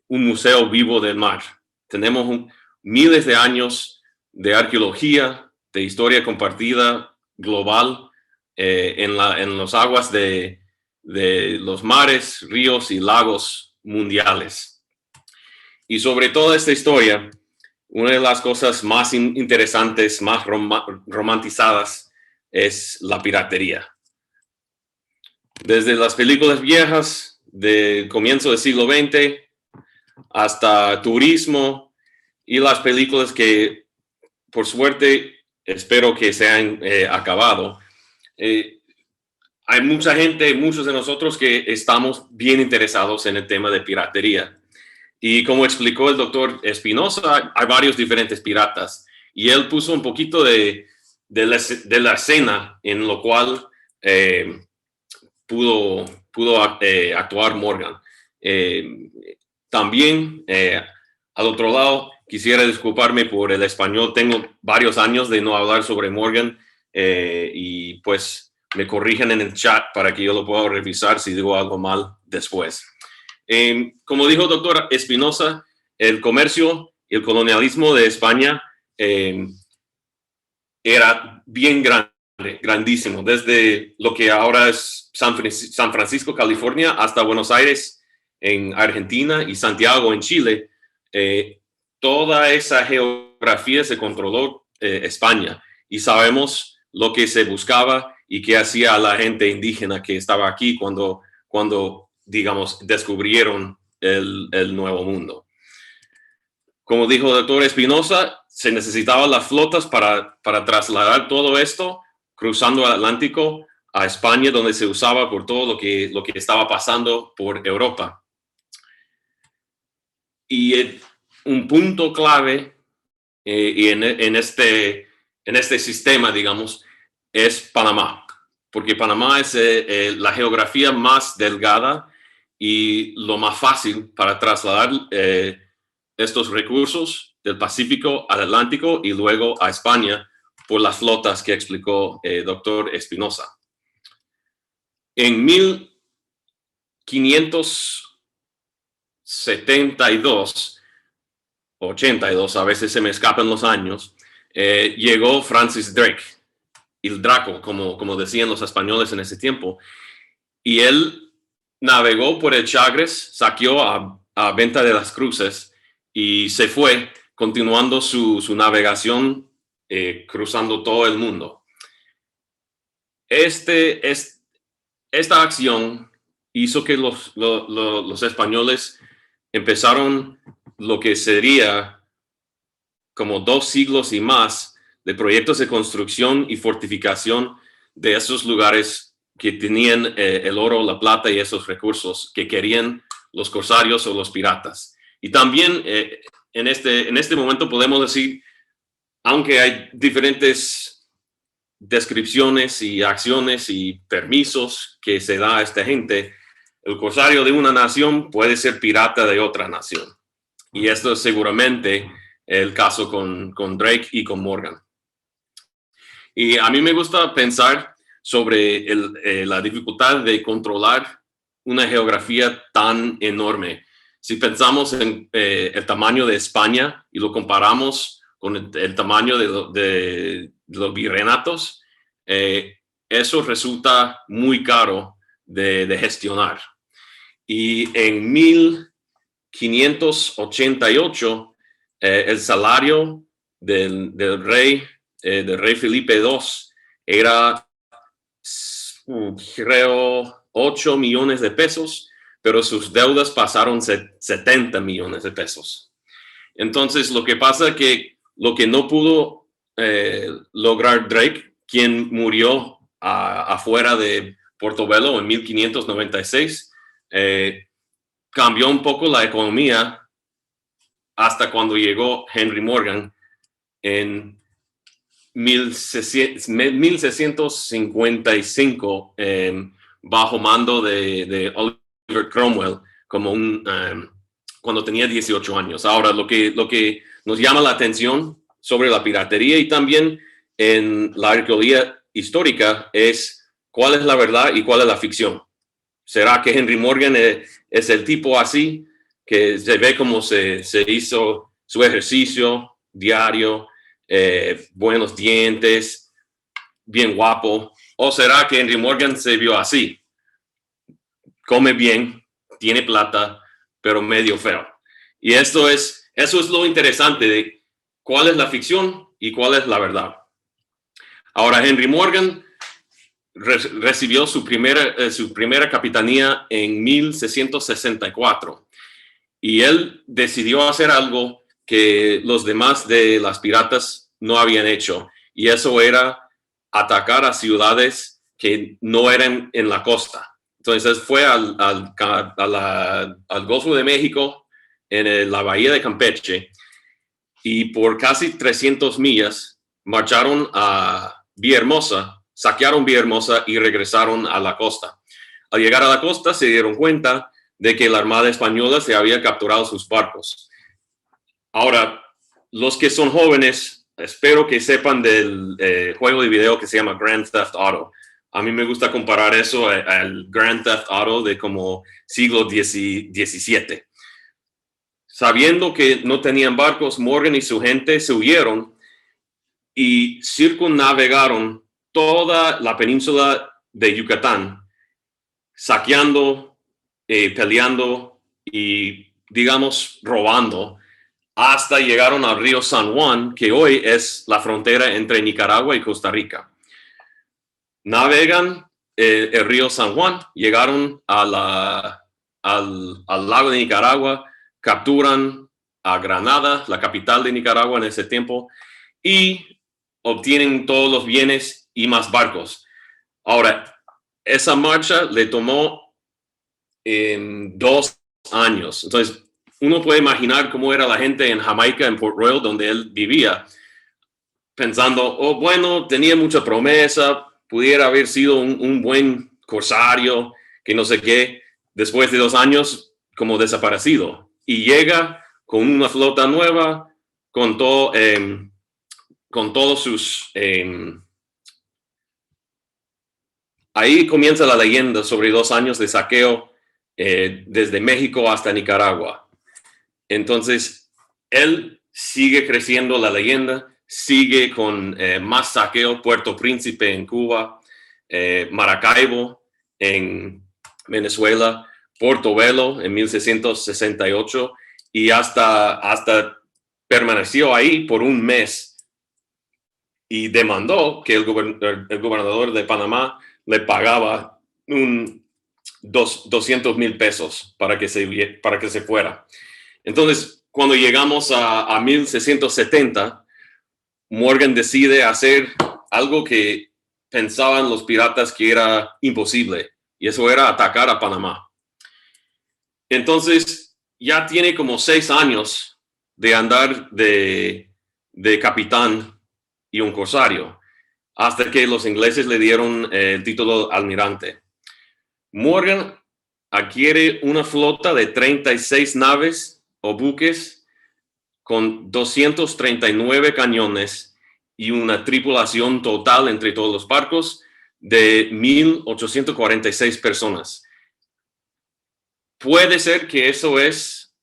un museo vivo del mar. Tenemos miles de años de arqueología, de historia compartida global en las aguas de los mares, ríos y lagos mundiales. Y sobre toda esta historia, una de las cosas más interesantes, más romantizadas, es la piratería. Desde las películas viejas del comienzo del siglo XX hasta turismo y las películas que, por suerte, espero que se han acabado. Hay mucha gente, muchos de nosotros, que estamos bien interesados en el tema de piratería. Y como explicó el doctor Espinosa, hay varios diferentes piratas. Y él puso un poquito de la escena en lo cual pudo actuar Morgan. También, al otro lado, quisiera disculparme por el español. Tengo varios años de no hablar sobre Morgan y pues me corrigen en el chat para que yo lo pueda revisar si digo algo mal después. Como dijo el doctor Espinosa, el comercio y el colonialismo de España era bien grandísimo, desde lo que ahora es San Francisco, California, hasta Buenos Aires en Argentina y Santiago en Chile. Toda esa geografía se controló España, y sabemos lo que se buscaba y qué hacía la gente indígena que estaba aquí cuando digamos, descubrieron el Nuevo Mundo. Como dijo el doctor Espinosa, se necesitaban las flotas para trasladar todo esto cruzando el Atlántico a España, donde se usaba por todo lo que estaba pasando por Europa. Y un punto clave y en este sistema, digamos, es Panamá, porque Panamá es la geografía más delgada y lo más fácil para trasladar estos recursos del Pacífico al Atlántico y luego a España por las flotas que explicó el doctor Espinosa. En 1572, 82, a veces se me escapan los años, llegó Francis Drake, el Draco, como decían los españoles en ese tiempo, y él navegó por el Chagres, saqueó a Venta de las Cruces y se fue, continuando su navegación, cruzando todo el mundo. Esta acción hizo que los españoles empezaron lo que sería como 2 siglos y más de proyectos de construcción y fortificación de esos lugares que tenían el oro, la plata y esos recursos que querían los corsarios o los piratas. Y también en este momento podemos decir, aunque hay diferentes descripciones y acciones y permisos que se da a esta gente, el corsario de una nación puede ser pirata de otra nación. Y esto es seguramente el caso con Drake y con Morgan. Y a mí me gusta pensar sobre la dificultad de controlar una geografía tan enorme. Si pensamos en el tamaño de España y lo comparamos con el tamaño de los virreinatos, eso resulta muy caro de gestionar. Y en 1588, el salario del rey Felipe II era, creo, 8 millones de pesos, pero sus deudas pasaron 70 millones de pesos. Entonces, lo que pasa es que lo que no pudo lograr Drake, quien murió afuera de Portobelo en 1596, cambió un poco la economía hasta cuando llegó Henry Morgan en 1655, bajo mando de Oliver Cromwell, cuando tenía 18 años. Ahora, lo que nos llama la atención sobre la piratería y también en la arqueología histórica es cuál es la verdad y cuál es la ficción. ¿Será que Henry Morgan es el tipo así, que se ve como se hizo su ejercicio diario, buenos dientes, bien guapo? ¿O será que Henry Morgan se vio así? Come bien, tiene plata, pero medio feo. Y eso es lo interesante de cuál es la ficción y cuál es la verdad. Ahora, Henry Morgan recibió su primera capitanía en 1664 y él decidió hacer algo que los demás de las piratas no habían hecho, y eso era atacar a ciudades que no eran en la costa. Entonces fue al Golfo de México, en la bahía de Campeche, y por casi 300 millas marcharon a Villahermosa, saquearon Villahermosa y regresaron a la costa. Al llegar a la costa se dieron cuenta de que la Armada Española se había capturado sus barcos. Ahora, los que son jóvenes, espero que sepan del juego de video que se llama Grand Theft Auto. A mí me gusta comparar eso al Grand Theft Auto de como siglo XVII. Sabiendo que no tenían barcos, Morgan y su gente se huyeron y circunnavegaron toda la península de Yucatán, saqueando, peleando y, digamos, robando, hasta llegaron al río San Juan, que hoy es la frontera entre Nicaragua y Costa Rica. Navegan el río San Juan, llegaron al lago de Nicaragua, capturan a Granada, la capital de Nicaragua en ese tiempo, y obtienen todos los bienes y más barcos. Ahora, esa marcha le tomó 2 años. Entonces, uno puede imaginar cómo era la gente en Jamaica, en Port Royal, donde él vivía, pensando, oh, bueno, tenía mucha promesa, pudiera haber sido un buen corsario, que no sé qué, después de 2 años como desaparecido y llega con una flota nueva, con todos sus... ahí comienza la leyenda sobre 2 años de saqueo desde México hasta Nicaragua. Entonces, él sigue creciendo la leyenda, sigue con más saqueo, Puerto Príncipe en Cuba, Maracaibo en Venezuela, Portobelo en 1668 y hasta permaneció ahí por un mes y demandó que el gobernador de Panamá le pagaba 200,000 pesos para que se fuera. Entonces, cuando llegamos a 1670, Morgan decide hacer algo que pensaban los piratas que era imposible, y eso era atacar a Panamá. Entonces, ya tiene como 6 años de andar de capitán y un corsario, hasta que los ingleses le dieron el título de almirante. Morgan adquiere una flota de 36 naves o buques con 239 cañones y una tripulación total entre todos los barcos de 1,846 personas. Puede ser que eso es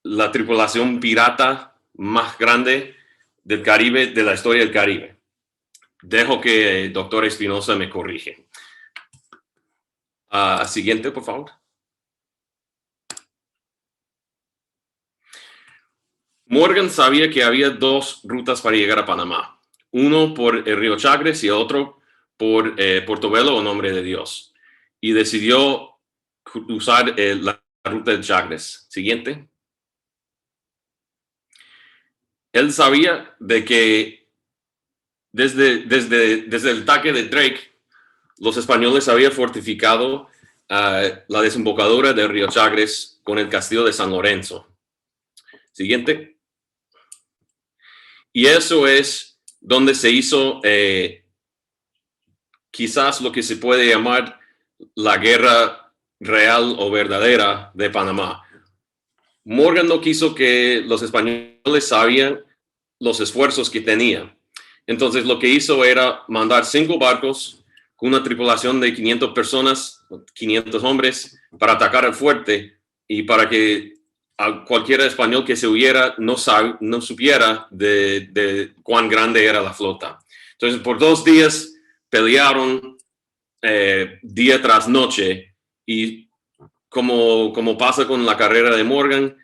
la tripulación pirata más grande del Caribe, de la historia del Caribe. Dejo que el doctor Espinosa me corrige. Siguiente, por favor. Morgan sabía que había 2 rutas para llegar a Panamá. Uno por el río Chagres y otro por Portobelo o Nombre de Dios. Y decidió usar la ruta de Chagres. Siguiente. Él sabía de que desde el ataque de Drake, los españoles habían fortificado la desembocadura del río Chagres con el castillo de San Lorenzo. Siguiente. Y eso es donde se hizo quizás lo que se puede llamar la guerra real o verdadera de Panamá. Morgan no quiso que los españoles sabían los esfuerzos que tenía. Entonces lo que hizo era mandar 5 barcos con una tripulación de 500 personas, 500 hombres, para atacar el fuerte y para que a cualquier español que se huyera no supiera de cuán grande era la flota. Entonces por 2 días pelearon día tras noche y como pasa con la carrera de Morgan,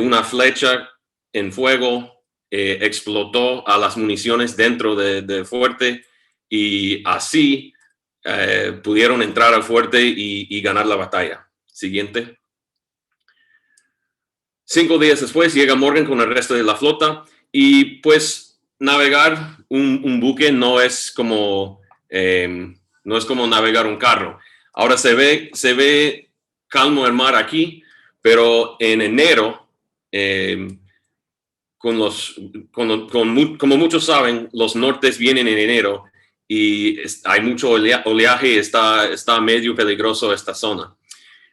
una flecha en fuego explotó a las municiones dentro del fuerte y así pudieron entrar al fuerte y ganar la batalla. Siguiente. 5 días después llega Morgan con el resto de la flota y pues navegar un buque no es como navegar un carro. Ahora se ve calmo el mar aquí, pero en enero, como muchos saben, los nortes vienen en enero y hay mucho oleaje, está medio peligroso esta zona.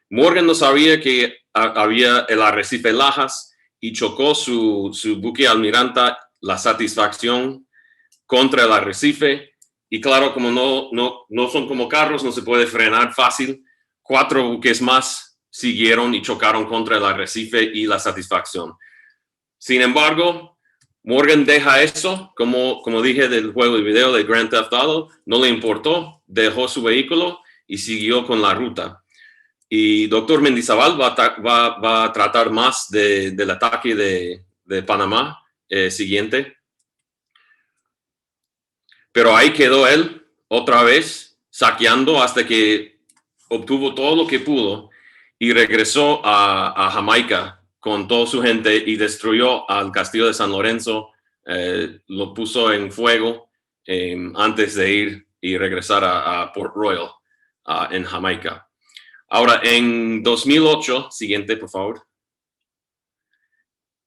Morgan no sabía que había el arrecife Lajas y chocó su buque almiranta, la Satisfacción, contra el arrecife. Y claro, como no son como carros, no se puede frenar fácil. 4 buques más siguieron y chocaron contra el arrecife y la Satisfacción. Sin embargo, Morgan deja eso, como dije del juego de video de Grand Theft Auto, no le importó, dejó su vehículo y siguió con la ruta. Y doctor Mendizábal va a tratar más del ataque de Panamá. Siguiente. Pero ahí quedó él otra vez saqueando hasta que obtuvo todo lo que pudo y regresó a Jamaica con toda su gente y destruyó al castillo de San Lorenzo, lo puso en fuego antes de ir y regresar a Port Royal en Jamaica. Ahora, en 2008, siguiente, por favor,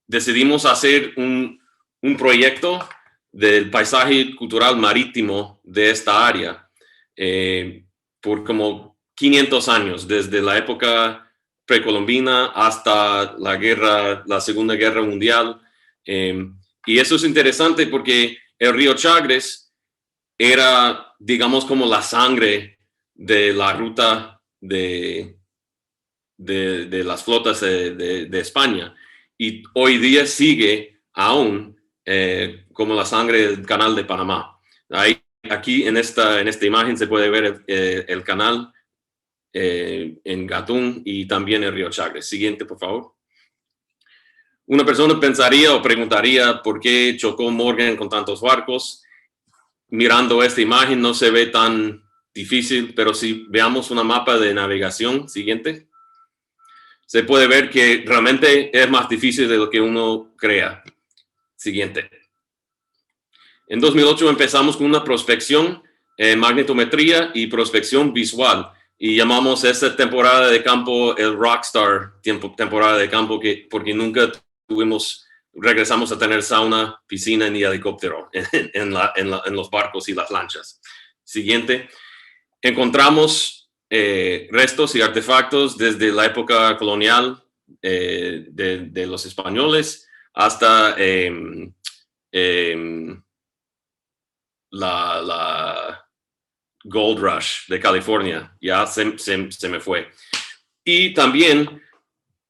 decidimos hacer un proyecto del paisaje cultural marítimo de esta área. Por como 500 años, desde la época precolombina hasta la Segunda Guerra Mundial. Y eso es interesante porque el río Chagres era, digamos, como la sangre de la ruta de las flotas de España. Y hoy día sigue aún como la sangre del canal de Panamá. Aquí en esta imagen se puede ver el canal en Gatún y también el río Chagres. Siguiente, por favor. Una persona pensaría o preguntaría por qué chocó Morgan con tantos barcos. Mirando esta imagen no se ve tan difícil, pero si veamos una mapa de navegación, siguiente, se puede ver que realmente es más difícil de lo que uno crea. Siguiente. En 2008 empezamos con una prospección, magnetometría y prospección visual. Y llamamos esta temporada de campo el Rockstar temporada de campo, porque nunca regresamos a tener sauna, piscina ni helicóptero en los barcos y las lanchas. Siguiente. Encontramos restos y artefactos desde la época colonial de los españoles hasta la Gold Rush de California. Ya se me fue. Y también,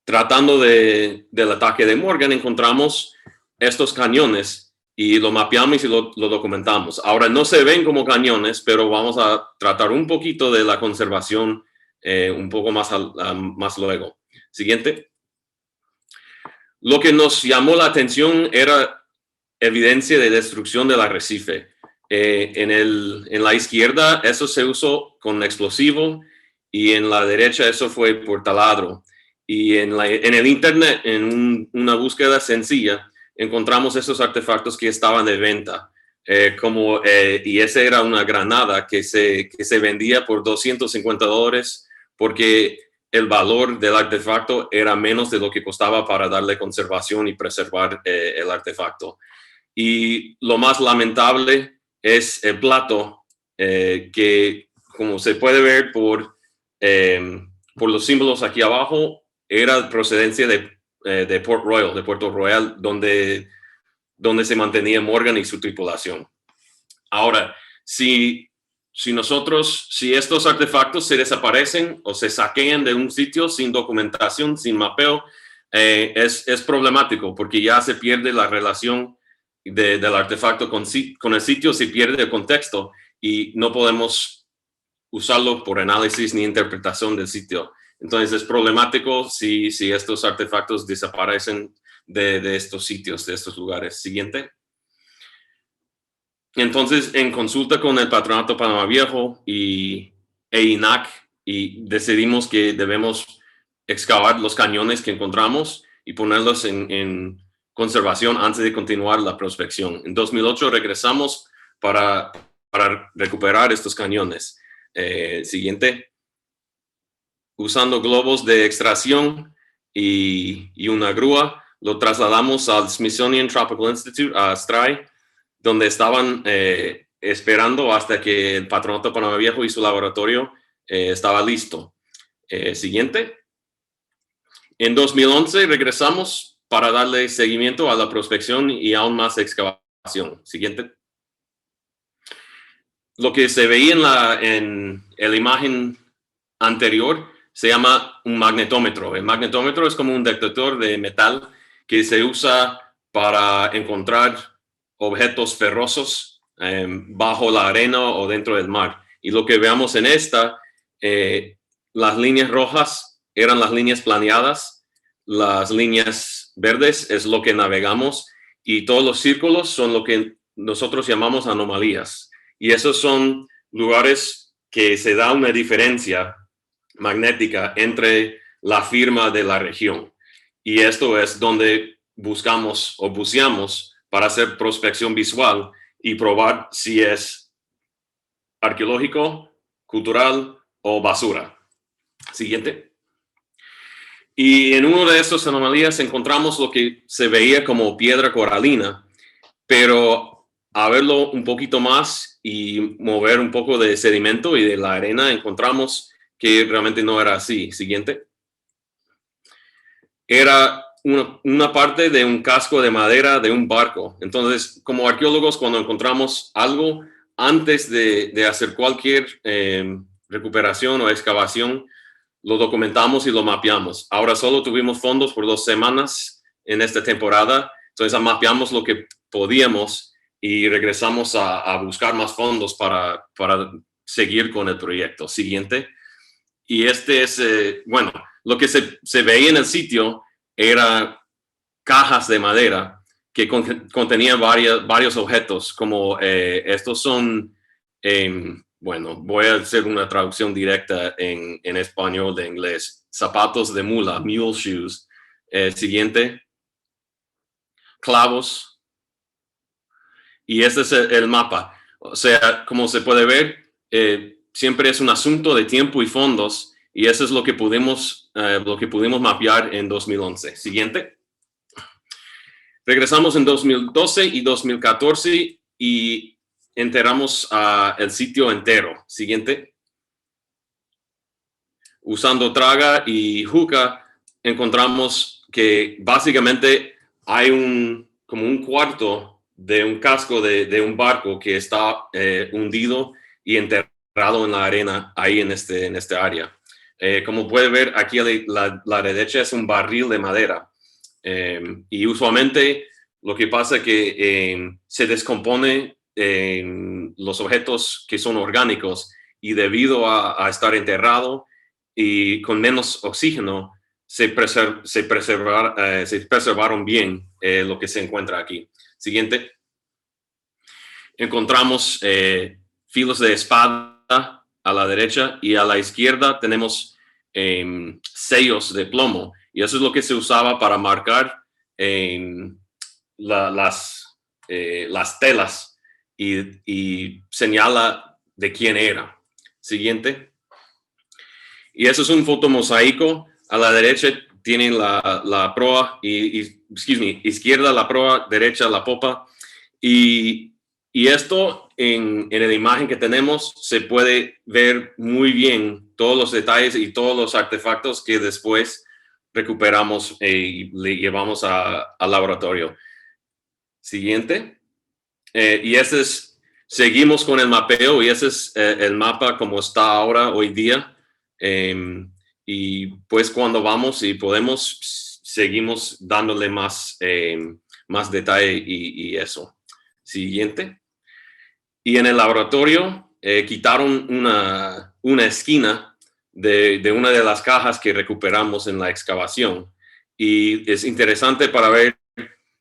tratando del ataque de Morgan, encontramos estos cañones y lo mapeamos y lo documentamos. Ahora no se ven como cañones, pero vamos a tratar un poquito de la conservación un poco más luego. Siguiente. Lo que nos llamó la atención era evidencia de destrucción del arrecife. En la izquierda eso se usó con explosivo y en la derecha eso fue por taladro. Y en el internet, en una búsqueda sencilla, encontramos esos artefactos que estaban de venta. Y esa era una granada que se vendía por $250 porque el valor del artefacto era menos de lo que costaba para darle conservación y preservar el artefacto. Y lo más lamentable es el plato, que como se puede ver por los símbolos aquí abajo, era de procedencia de Port Royal, de Puerto Royal, donde se mantenía Morgan y su tripulación. Ahora, si estos artefactos se desaparecen o se saquean de un sitio sin documentación, sin mapeo, es problemático porque ya se pierde la relación del artefacto con el sitio, se pierde el contexto y no podemos usarlo por análisis ni interpretación del sitio. Entonces es problemático si estos artefactos desaparecen de estos sitios, de estos lugares. Siguiente. Entonces, en consulta con el Patronato Panamá Viejo e INAC, decidimos que debemos excavar los cañones que encontramos y ponerlos en conservación antes de continuar la prospección. En 2008 regresamos para recuperar estos cañones. Siguiente. Usando globos de extracción y una grúa, lo trasladamos al Smithsonian Tropical Institute, a STRI, donde estaban esperando hasta que el Patronato Panamá Viejo y su laboratorio estaba listo. Siguiente. En 2011 regresamos para darle seguimiento a la prospección y aún más excavación. Siguiente. Lo que se veía en la imagen anterior se llama un magnetómetro. El magnetómetro es como un detector de metal que se usa para encontrar objetos ferrosos bajo la arena o dentro del mar. Y lo que veamos en las líneas rojas eran las líneas planeadas, las líneas verdes es lo que navegamos y todos los círculos son lo que nosotros llamamos anomalías. Y esos son lugares que se da una diferencia magnética entre la firma de la región. Y esto es donde buscamos o buceamos para hacer prospección visual y probar si es arqueológico, cultural o basura. Siguiente. Y en una de estas anomalías encontramos lo que se veía como piedra coralina, pero a verlo un poquito más y mover un poco de sedimento y de la arena, encontramos que realmente no era así. Siguiente. Era una parte de un casco de madera de un barco. Entonces, como arqueólogos, cuando encontramos algo, antes de hacer cualquier recuperación o excavación, lo documentamos y lo mapeamos. Ahora solo tuvimos fondos por 2 semanas en esta temporada, entonces mapeamos lo que podíamos y regresamos a buscar más fondos para seguir con el proyecto. Siguiente. Y este es, bueno, lo que se veía en el sitio era cajas de madera que contenían varios objetos, como estos son, bueno, voy a hacer una traducción directa en español de inglés, zapatos de mula, mule shoes. Siguiente. Clavos. Y este es el mapa. O sea, como se puede ver, siempre es un asunto de tiempo y fondos, y eso es lo que pudimos mapear en 2011. Siguiente. Regresamos en 2012 y 2014 y enterramos el sitio entero. Siguiente. Usando traga y juca, encontramos que básicamente hay como un cuarto de un casco de un barco que está hundido y enterrado en la arena ahí en este área. Como puede ver aquí a la derecha es un barril de madera. Y usualmente lo que pasa es que se descompone los objetos que son orgánicos, y debido a estar enterrado y con menos oxígeno, se preservaron bien lo que se encuentra aquí. Siguiente. Encontramos filos de espada a la derecha, y a la izquierda tenemos sellos de plomo, y eso es lo que se usaba para marcar las telas y señala de quién era. Siguiente. Y eso es un fotomosaico. A la derecha tienen la proa, izquierda la proa, derecha la popa. Y esto en la imagen que tenemos se puede ver muy bien todos los detalles y todos los artefactos que después recuperamos y le llevamos al laboratorio. Siguiente. Y seguimos con el mapeo, y ese es el mapa como está ahora, hoy día. Y pues cuando vamos y podemos, seguimos dándole más detalle y eso. Siguiente. Y en el laboratorio quitaron una esquina de una de las cajas que recuperamos en la excavación. Y es interesante para ver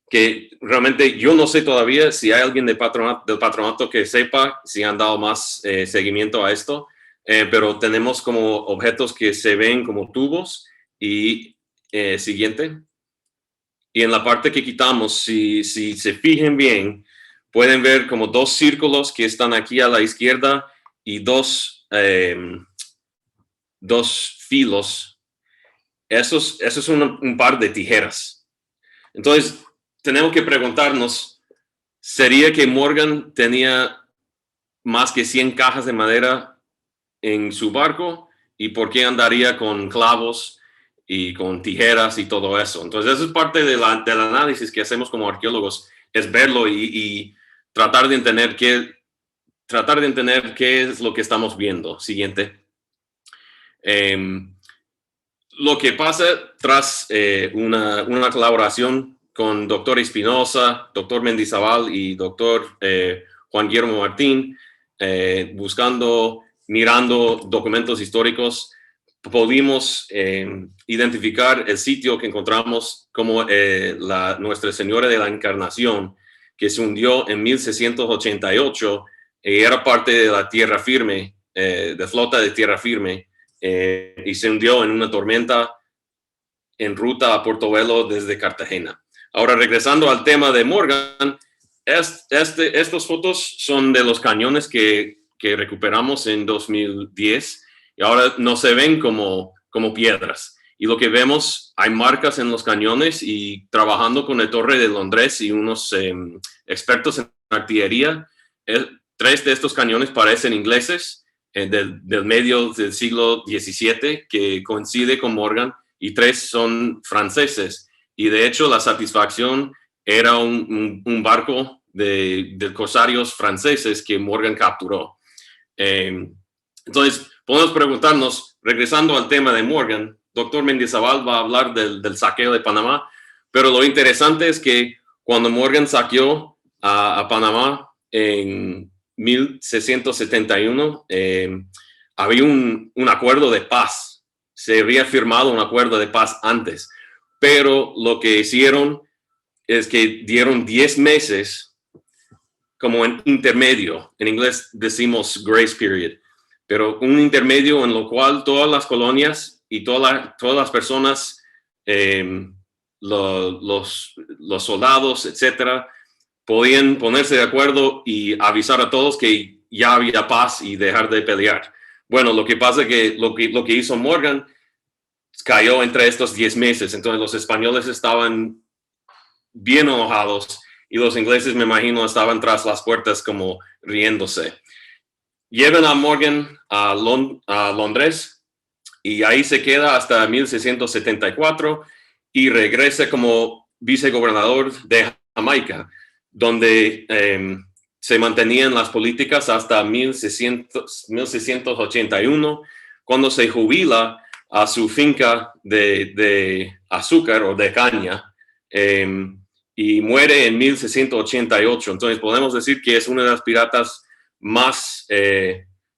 que realmente yo no sé todavía si hay alguien del patronato que sepa si han dado más seguimiento a esto, pero tenemos como objetos que se ven como tubos. Y siguiente. Y en la parte que quitamos, si se fijen bien, pueden ver como 2 círculos que están aquí a la izquierda y dos filos. Eso es un par de tijeras. Entonces, tenemos que preguntarnos, ¿sería que Morgan tenía más que 100 cajas de madera en su barco? ¿Y por qué andaría con clavos y con tijeras y todo eso? Entonces, eso es parte del análisis que hacemos como arqueólogos, es verlo y tratar de entender qué es lo que estamos viendo. Siguiente. Lo que pasa tras una colaboración con doctor Espinosa, doctor Mendizábal y doctor Juan Guillermo Martín, mirando documentos históricos, pudimos identificar el sitio que encontramos como Nuestra Señora de la Encarnación, que se hundió en 1688 y era parte de la tierra firme, de flota de tierra firme, y se hundió en una tormenta en ruta a Portobelo desde Cartagena. Ahora, regresando al tema de Morgan, estas fotos son de los cañones que recuperamos en 2010, y ahora no se ven como piedras. Y lo que vemos, hay marcas en los cañones, y trabajando con el Torre de Londres y unos expertos en artillería, 3 de estos cañones parecen ingleses, del medio del siglo XVII, que coincide con Morgan, y 3 son franceses. Y de hecho, la Satisfacción era un barco de corsarios franceses que Morgan capturó. Entonces, podemos preguntarnos, regresando al tema de Morgan, doctor Mendizábal va a hablar del saqueo de Panamá, pero lo interesante es que cuando Morgan saqueó a Panamá en 1671, había un acuerdo de paz. Se había firmado un acuerdo de paz antes, pero lo que hicieron es que dieron 10 meses como en intermedio. En inglés decimos grace period, pero un intermedio en lo cual todas las colonias y todas las personas, los soldados, etcétera, podían ponerse de acuerdo y avisar a todos que ya había paz y dejar de pelear. Bueno, lo que pasa es que lo que hizo Morgan cayó entre estos 10 meses. Entonces los españoles estaban bien enojados y los ingleses, me imagino, estaban tras las puertas como riéndose. Llevan a Morgan a Londres y ahí se queda hasta 1674 y regresa como vicegobernador de Jamaica, donde se mantenían las políticas hasta 1681, cuando se jubila a su finca de azúcar o de caña, y muere en 1688. Entonces podemos decir que es uno de los piratas más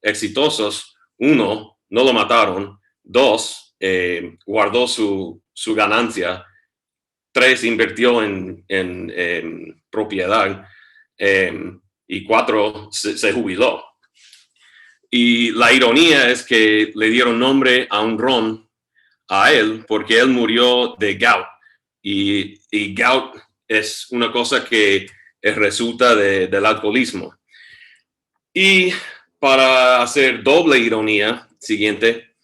exitosos. 1, no lo mataron. 2, guardó su ganancia. 3, invirtió en propiedad. Y 4, se jubiló. Y la ironía es que le dieron nombre a un ron a él porque él murió de gout. Y gout es una cosa que resulta del alcoholismo. Y para hacer doble ironía, siguiente,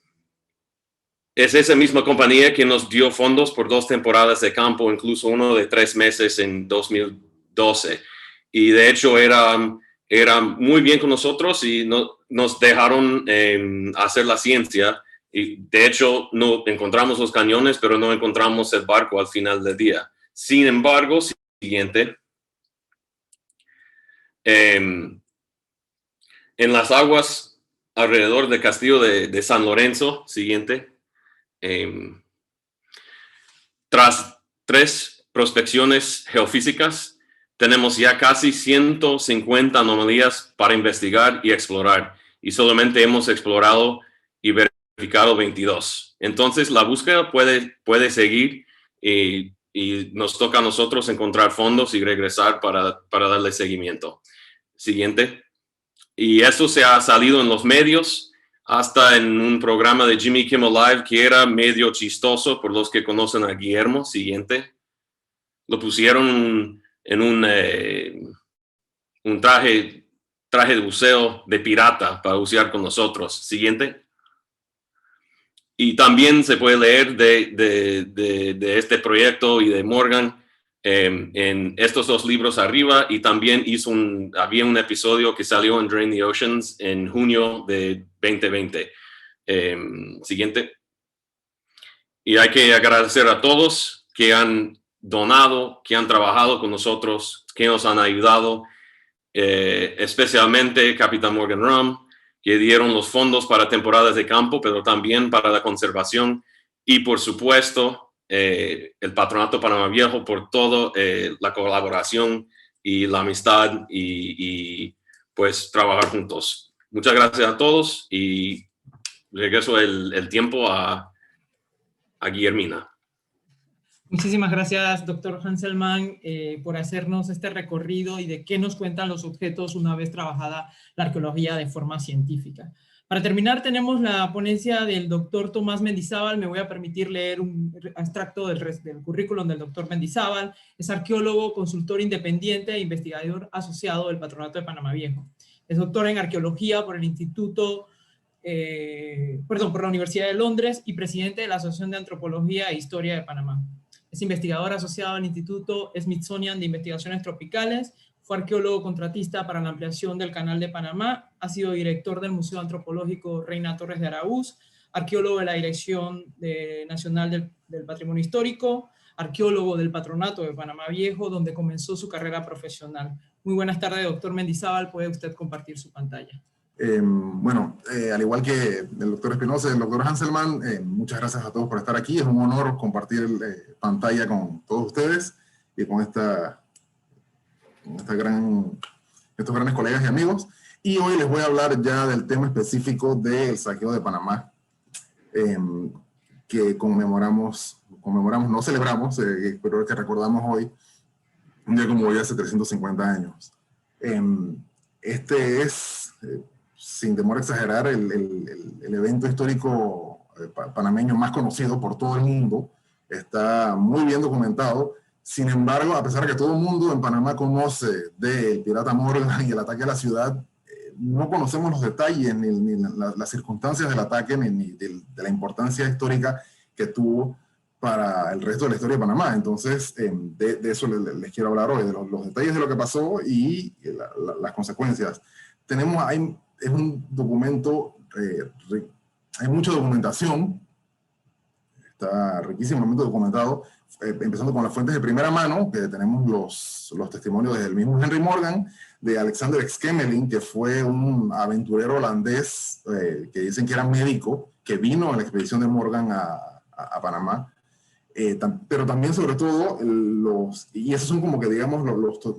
es esa misma compañía que nos dio fondos por 2 temporadas de campo, incluso uno de 3 meses en 2012. Y de hecho era muy bien con nosotros y nos dejaron hacer la ciencia. Y de hecho no encontramos los cañones, pero no encontramos el barco al final del día. Sin embargo, siguiente, en las aguas alrededor del castillo de San Lorenzo, siguiente, tras 3 prospecciones geofísicas, tenemos ya casi 150 anomalías para investigar y explorar, y solamente hemos explorado y verificado 22. Entonces la búsqueda puede seguir y nos toca a nosotros encontrar fondos y regresar para darle seguimiento. Siguiente. Y eso se ha salido en los medios, hasta en un programa de Jimmy Kimmel Live que era medio chistoso por los que conocen a Guillermo. Siguiente. Lo pusieron en un traje de buceo de pirata para bucear con nosotros. Siguiente. Y también se puede leer de este proyecto y de Morgan en estos 2 libros arriba, y también había un episodio que salió en Drain the Oceans en junio de 2020. Siguiente. Y hay que agradecer a todos que han donado, que han trabajado con nosotros, que nos han ayudado, especialmente Capitán Morgan Rum, que dieron los fondos para temporadas de campo, pero también para la conservación, y por supuesto el Patronato Panamá Viejo por todo la colaboración y la amistad y pues trabajar juntos. Muchas gracias a todos y regreso el tiempo a Guillermina. Muchísimas gracias, doctor Hanselman, por hacernos este recorrido y de qué nos cuentan los objetos una vez trabajada la arqueología de forma científica. Para terminar, tenemos la ponencia del doctor Tomás Mendizábal. Me voy a permitir leer un extracto del currículum del doctor Mendizábal. Es arqueólogo, consultor independiente e investigador asociado del Patronato de Panamá Viejo. Es doctor en arqueología por el por la Universidad de Londres y presidente de la Asociación de Antropología e Historia de Panamá. Es investigador asociado al Instituto Smithsonian de Investigaciones Tropicales, Fue arqueólogo contratista para la ampliación del Canal de Panamá, ha sido director del Museo Antropológico Reina Torres de Araúz, arqueólogo de la Dirección Nacional del Patrimonio Histórico, arqueólogo del Patronato de Panamá Viejo, donde comenzó su carrera profesional. Muy buenas tardes, doctor Mendizábal. ¿Puede usted compartir su pantalla? Al igual que el doctor Espinosa y el doctor Hanselman, muchas gracias a todos por estar aquí. Es un honor compartir pantalla con todos ustedes y con estos grandes colegas y amigos. Y hoy les voy a hablar ya del tema específico del saqueo de Panamá, que conmemoramos, no celebramos, pero que recordamos hoy, un día como hoy hace 350 años. Este es, sin temor a exagerar, el evento histórico panameño más conocido por todo el mundo. Está muy bien documentado. Sin embargo, a pesar de que todo el mundo en Panamá conoce del pirata Morgan y el ataque a la ciudad, no conocemos los detalles ni las circunstancias del ataque ni de la importancia histórica que tuvo para el resto de la historia de Panamá. Entonces, de eso les quiero hablar hoy, de los detalles de lo que pasó y las consecuencias. Es un documento, hay mucha documentación, está riquísimamente documentado, empezando con las fuentes de primera mano, que tenemos los testimonios del mismo Henry Morgan, de Alexander Exquemelin, que fue un aventurero holandés, que dicen que era médico, que vino a la expedición de Morgan a Panamá. Pero también, sobre todo, y esos son como que, digamos,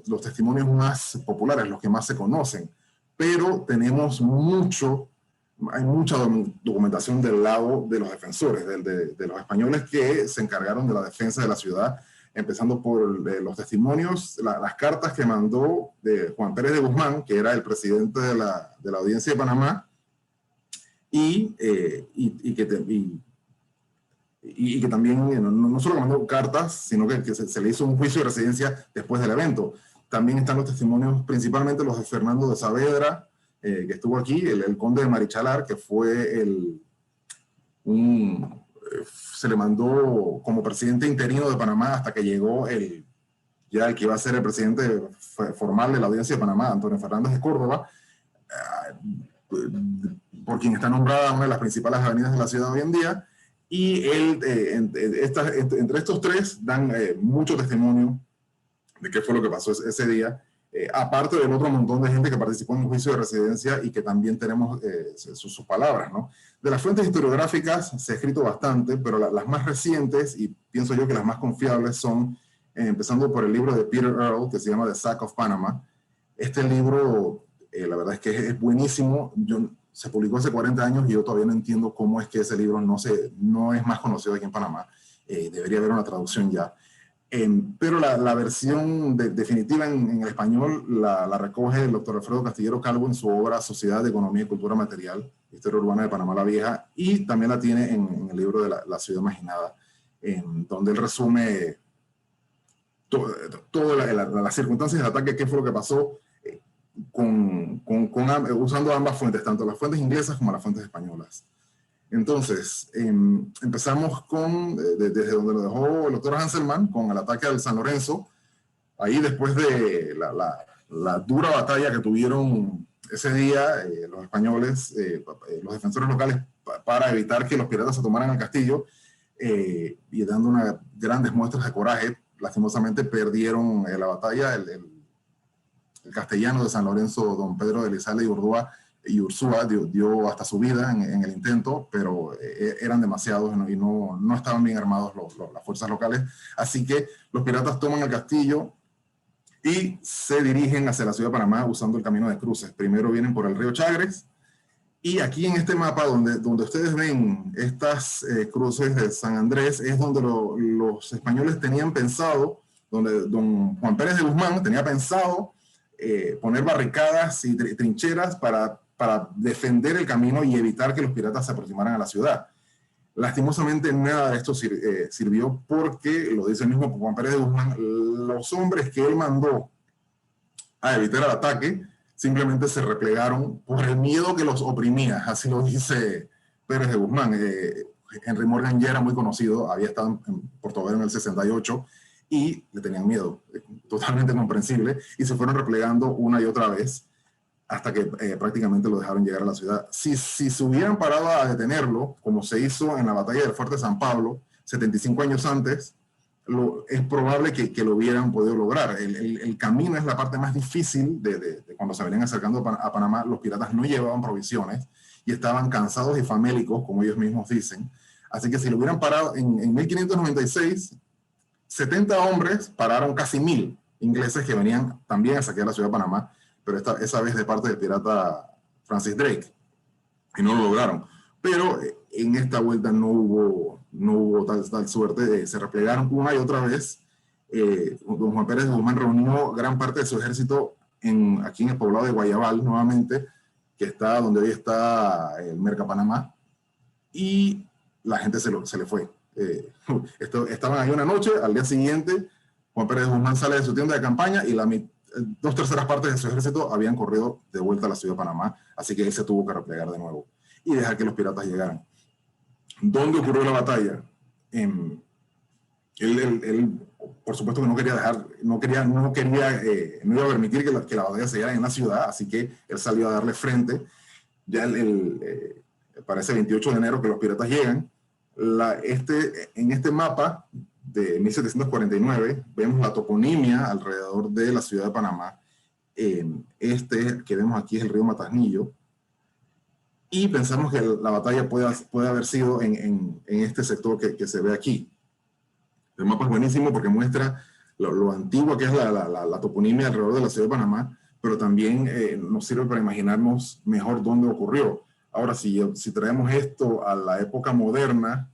los testimonios más populares, los que más se conocen. Pero tenemos hay mucha documentación del lado de los defensores, de los españoles que se encargaron de la defensa de la ciudad, empezando por los testimonios, las cartas que mandó de Juan Pérez de Guzmán, que era el presidente de la Audiencia de Panamá, y que también no solo mandó cartas, sino que se le hizo un juicio de residencia después del evento. También están los testimonios, principalmente los de Fernando de Saavedra, que estuvo aquí, el conde de Marichalar, que fue se le mandó como presidente interino de Panamá hasta que llegó el que iba a ser el presidente formal de la Audiencia de Panamá, Antonio Fernández de Córdoba, por quien está nombrada una de las principales avenidas de la ciudad hoy en día. Y entre estos tres dan mucho testimonio de qué fue lo que pasó ese día, aparte del otro montón de gente que participó en el juicio de residencia y que también tenemos sus palabras, ¿no? De las fuentes historiográficas se ha escrito bastante, pero las más recientes, y pienso yo que las más confiables, son, empezando por el libro de Peter Earl, que se llama The Sack of Panama. Este libro, la verdad es que es buenísimo. Se publicó hace 40 años y yo todavía no entiendo cómo es que ese libro no es más conocido aquí en Panamá. Debería haber una traducción ya. Pero la versión definitiva en el español la recoge el doctor Alfredo Castillero Calvo en su obra Sociedad de Economía y Cultura Material, Historia Urbana de Panamá la Vieja, y también la tiene en el libro de la Ciudad Imaginada, donde él resume todas las circunstancias del ataque, qué fue lo que pasó, usando ambas fuentes, tanto las fuentes inglesas como las fuentes españolas. Entonces, empezamos desde donde lo dejó el doctor Hanselman, con el ataque al San Lorenzo. Ahí, después de la dura batalla que tuvieron ese día los españoles, los defensores locales, para evitar que los piratas se tomaran el castillo, y dando unas grandes muestras de coraje, lastimosamente perdieron la batalla. El castellano de San Lorenzo, don Pedro de Elizalde y Ursúa, dio hasta su vida en el intento, pero eran demasiados y no estaban bien armados las fuerzas locales. Así que los piratas toman el castillo y se dirigen hacia la ciudad de Panamá usando el camino de cruces. Primero vienen por el río Chagres, y aquí en este mapa donde ustedes ven estas cruces de San Andrés, es donde los españoles tenían pensado, donde don Juan Pérez de Guzmán tenía pensado poner barricadas y trincheras para defender el camino y evitar que los piratas se aproximaran a la ciudad. Lastimosamente, nada de esto sirvió, porque, lo dice el mismo Juan Pérez de Guzmán, los hombres que él mandó a evitar el ataque simplemente se replegaron por el miedo que los oprimía. Así lo dice Pérez de Guzmán. Henry Morgan ya era muy conocido, había estado en Portobelo en el 68, y le tenían miedo, totalmente comprensible, y se fueron replegando una y otra vez hasta que prácticamente lo dejaron llegar a la ciudad. Si se hubieran parado a detenerlo, como se hizo en la batalla del Fuerte San Pablo, 75 años antes, es probable que lo hubieran podido lograr. El camino es la parte más difícil de cuando se venían acercando a Panamá. Los piratas no llevaban provisiones y estaban cansados y famélicos, como ellos mismos dicen. Así que si lo hubieran parado en 1596, 70 hombres pararon casi 1000 ingleses que venían también a saquear la ciudad de Panamá, pero esa vez de parte del pirata Francis Drake, y no lo lograron. Pero en esta vuelta no hubo tal suerte, se replegaron una y otra vez. Don Juan Pérez de Guzmán reunió gran parte de su ejército aquí en el poblado de Guayabal, nuevamente, que está donde hoy está el Merca Panamá, y la gente se le fue. Estaban ahí una noche, al día siguiente, Juan Pérez de Guzmán sale de su tienda de campaña y 2/3 partes de su ejército habían corrido de vuelta a la ciudad de Panamá, así que él se tuvo que replegar de nuevo y dejar que los piratas llegaran. ¿Dónde ocurrió la batalla? Él, por supuesto que no iba a permitir que la batalla se diera en la ciudad, así que él salió a darle frente. Ya para ese 28 de enero que los piratas llegan, en este mapa de 1749 vemos la toponimia alrededor de la ciudad de Panamá. Que vemos aquí es el río Matasnillo, y pensamos que la batalla puede haber sido en este sector que se ve aquí. El mapa es buenísimo porque muestra lo antigua que es la toponimia alrededor de la ciudad de Panamá, pero también nos sirve para imaginarnos mejor dónde ocurrió. Ahora, si traemos esto a la época moderna,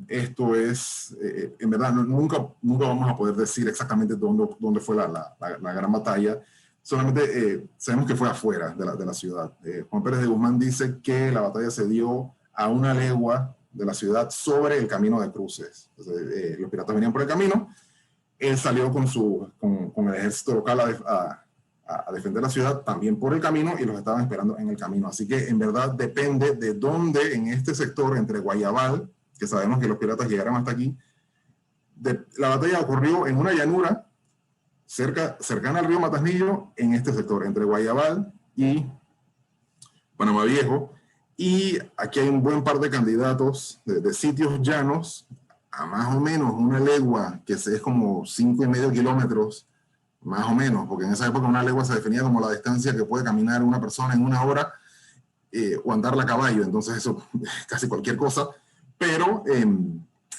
esto es, en verdad, nunca vamos a poder decir exactamente dónde fue la gran batalla. Solamente sabemos que fue afuera de la ciudad. Juan Pérez de Guzmán dice que la batalla se dio a 1 legua de la ciudad sobre el camino de cruces. Entonces, los piratas venían por el camino, él salió con el ejército local a defender la ciudad también por el camino, y los estaban esperando en el camino. Así que en verdad depende de dónde en este sector entre Guayabal, que sabemos que los piratas llegaron hasta aquí, la batalla ocurrió en una llanura cercana al río Matasnillo, en este sector, entre Guayabal y Panamá Viejo. Y aquí hay un buen par de candidatos de sitios llanos, a más o menos 1 legua, que es como 5,5 kilómetros, más o menos, porque en esa época 1 legua se definía como la distancia que puede caminar una persona en 1 hora, o andarla a caballo, entonces eso es casi cualquier cosa. Pero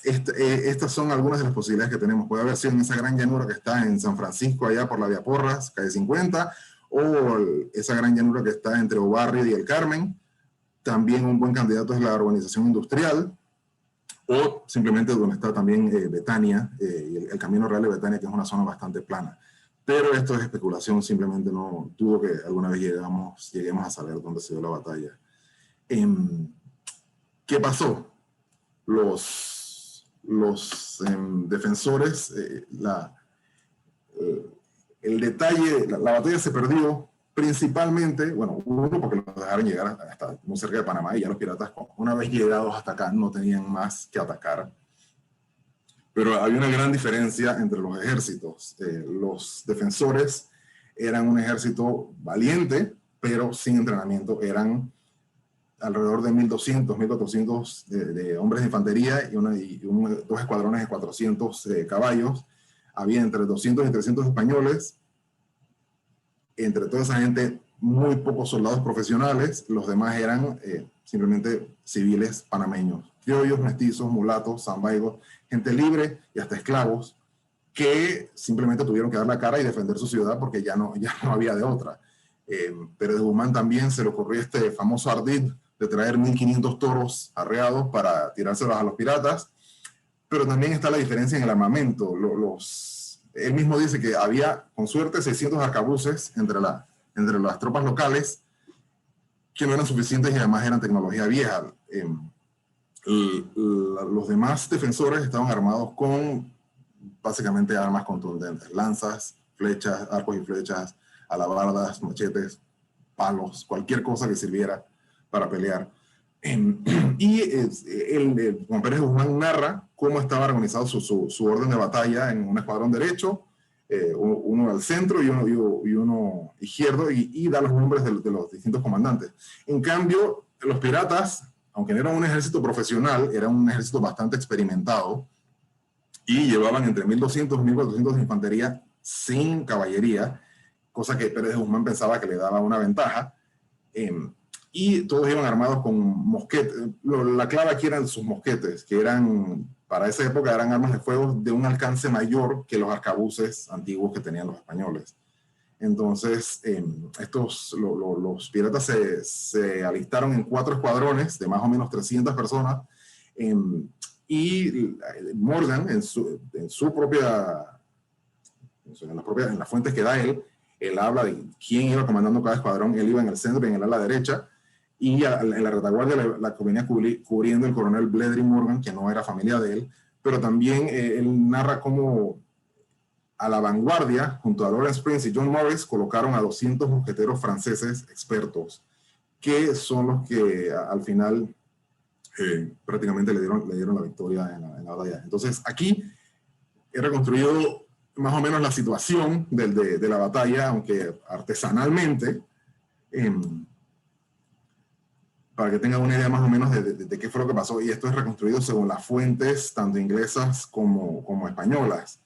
estas son algunas de las posibilidades que tenemos. Puede haber sido en esa gran llanura que está en San Francisco, allá por la Vía Porras, calle 50, o esa gran llanura que está entre Obarrio y El Carmen. También un buen candidato es la urbanización industrial, o simplemente donde está también Betania, el Camino Real de Betania, que es una zona bastante plana. Pero esto es especulación, simplemente no dudo que alguna vez lleguemos a saber dónde se dio la batalla. ¿Qué pasó? Los defensores, el detalle, la batalla se perdió principalmente, bueno, uno porque los dejaron llegar hasta muy cerca de Panamá, y ya los piratas, una vez llegados hasta acá, no tenían más que atacar. Pero había una gran diferencia entre los ejércitos. Los defensores eran un ejército valiente, pero sin entrenamiento. Eran alrededor de 1.200, 1.400 de hombres de infantería y 2 escuadrones de 400 caballos. Había entre 200 y 300 españoles. Entre toda esa gente, muy pocos soldados profesionales. Los demás eran simplemente civiles panameños, criollos, mestizos, mulatos, zambaigos, gente libre y hasta esclavos, que simplemente tuvieron que dar la cara y defender su ciudad porque ya no había de otra. Pérez de Guzmán también se le ocurrió este famoso ardid de traer 1.500 toros arreados para tirárselos a los piratas, pero también está la diferencia en el armamento. Él mismo dice que había, con suerte, 600 arcabuces entre las tropas locales, que no eran suficientes y además eran tecnología vieja. Los demás defensores estaban armados con básicamente armas contundentes: lanzas, flechas, arcos y flechas, alabardas, machetes, palos, cualquier cosa que sirviera para pelear. Juan Pérez de Guzmán narra cómo estaba organizado su orden de batalla en un escuadrón derecho, uno al centro y uno izquierdo, y da los nombres de los distintos comandantes. En cambio, los piratas, aunque no eran un ejército profesional, eran un ejército bastante experimentado, y llevaban entre 1.200 y 1.400 de infantería sin caballería, cosa que Pérez de Guzmán pensaba que le daba una ventaja. Y todos iban armados con mosquetes. La clave aquí eran sus mosquetes, que eran, para esa época, eran armas de fuego de un alcance mayor que los arcabuces antiguos que tenían los españoles. Entonces, los piratas se alistaron en 4 escuadrones de más o menos 300 personas, y Morgan, en las fuentes que da él habla de quién iba comandando cada escuadrón. Él iba en el centro y en el ala derecha, y en la retaguardia la venía cubriendo el coronel Bledry Morgan, que no era familia de él, pero también él narra cómo a la vanguardia, junto a Lawrence Prince y John Morris, colocaron a 200 mosqueteros franceses expertos, que son los que al final prácticamente le dieron la victoria en la batalla. Entonces aquí he reconstruido más o menos la situación de la batalla, aunque artesanalmente, para que tengan una idea más o menos de qué fue lo que pasó. Y esto es reconstruido según las fuentes, tanto inglesas como españolas.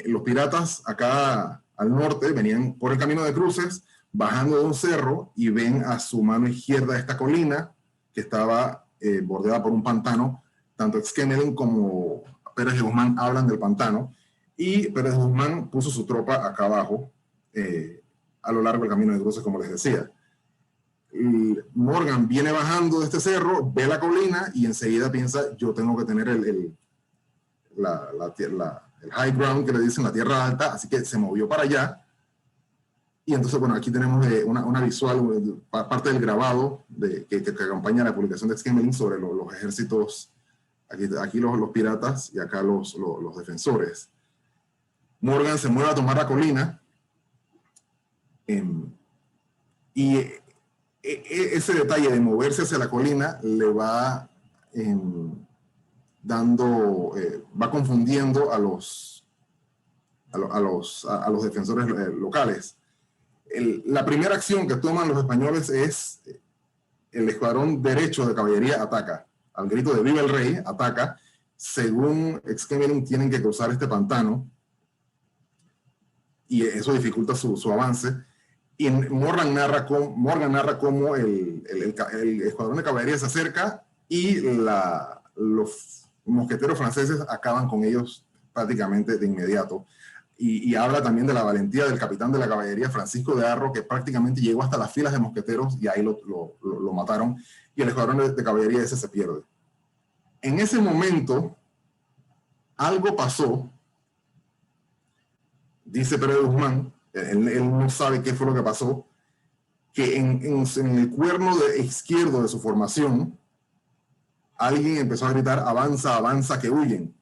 Los piratas acá al norte venían por el camino de cruces, bajando de un cerro, y ven a su mano izquierda esta colina que estaba bordeada por un pantano. Tanto Exquemelin como Pérez de Guzmán hablan del pantano, y Pérez de Guzmán puso su tropa acá abajo, a lo largo del camino de cruces, como les decía. Morgan viene bajando de este cerro, ve la colina, y enseguida piensa, yo tengo que tener el high ground, que le dicen, la tierra alta, así que se movió para allá. Y entonces, bueno, aquí tenemos una visual, parte del grabado que acompaña la publicación de Exquemelin sobre los ejércitos. Aquí los piratas y acá los defensores. Morgan se mueve a tomar la colina, y ese detalle de moverse hacia la colina le va va confundiendo a los defensores locales. La primera acción que toman los españoles es el escuadrón derecho de caballería ataca. Al grito de ¡Viva el Rey!, ataca. Según Exquemelin, tienen que cruzar este pantano, y eso dificulta su avance. Y Morgan narra cómo el escuadrón de caballería se acerca, y los mosqueteros franceses acaban con ellos prácticamente de inmediato. Y habla también de la valentía del capitán de la caballería, Francisco de Harro, que prácticamente llegó hasta las filas de mosqueteros, y ahí lo mataron, y el escuadrón de caballería ese se pierde. En ese momento, algo pasó, dice Pérez de Guzmán, él no sabe qué fue lo que pasó, que en el cuerno izquierdo de su formación, alguien empezó a gritar, avanza, avanza, que huyen.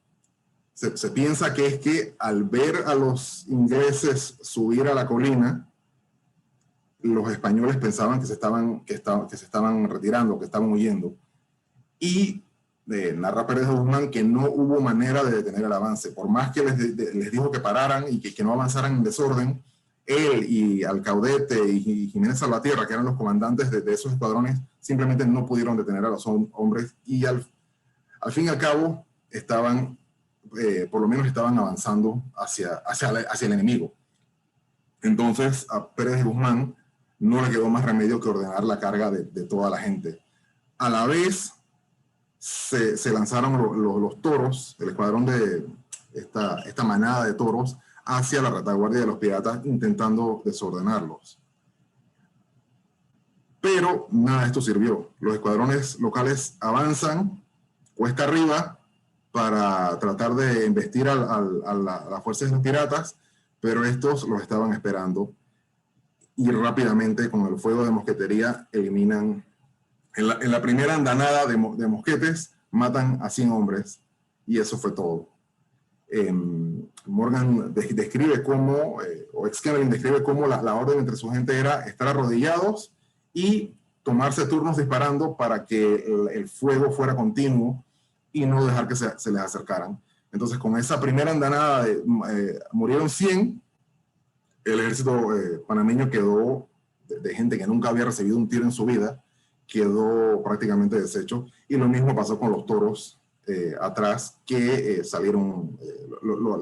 Se piensa que es que al ver a los ingleses subir a la colina, los españoles pensaban que se estaban retirando, que estaban huyendo. Y narra Pérez de Guzmán que no hubo manera de detener el avance. Por más que les dijo que pararan y que no avanzaran en desorden, él y Alcaudete y Jiménez Salvatierra, que eran los comandantes de esos escuadrones, simplemente no pudieron detener a los hombres, y al fin y al cabo por lo menos estaban avanzando hacia el enemigo. Entonces a Pérez de Guzmán no le quedó más remedio que ordenar la carga de toda la gente. A la vez se lanzaron los toros, el escuadrón de esta manada de toros, hacia la retaguardia de los piratas, intentando desordenarlos. Pero nada de esto sirvió. Los escuadrones locales avanzan cuesta arriba para tratar de embestir a las fuerzas de los piratas, pero estos los estaban esperando, y rápidamente, con el fuego de mosquetería, eliminan. En la primera andanada de mosquetes, matan a 100 hombres, y eso fue todo. Morgan describe cómo, o Exquemelin describe cómo la orden entre su gente era estar arrodillados y tomarse turnos disparando para que el fuego fuera continuo y no dejar que se les acercaran. Entonces, con esa primera andanada murieron 100, el ejército panameño quedó, de gente que nunca había recibido un tiro en su vida, quedó prácticamente deshecho. Y lo mismo pasó con los toros atrás, que salieron,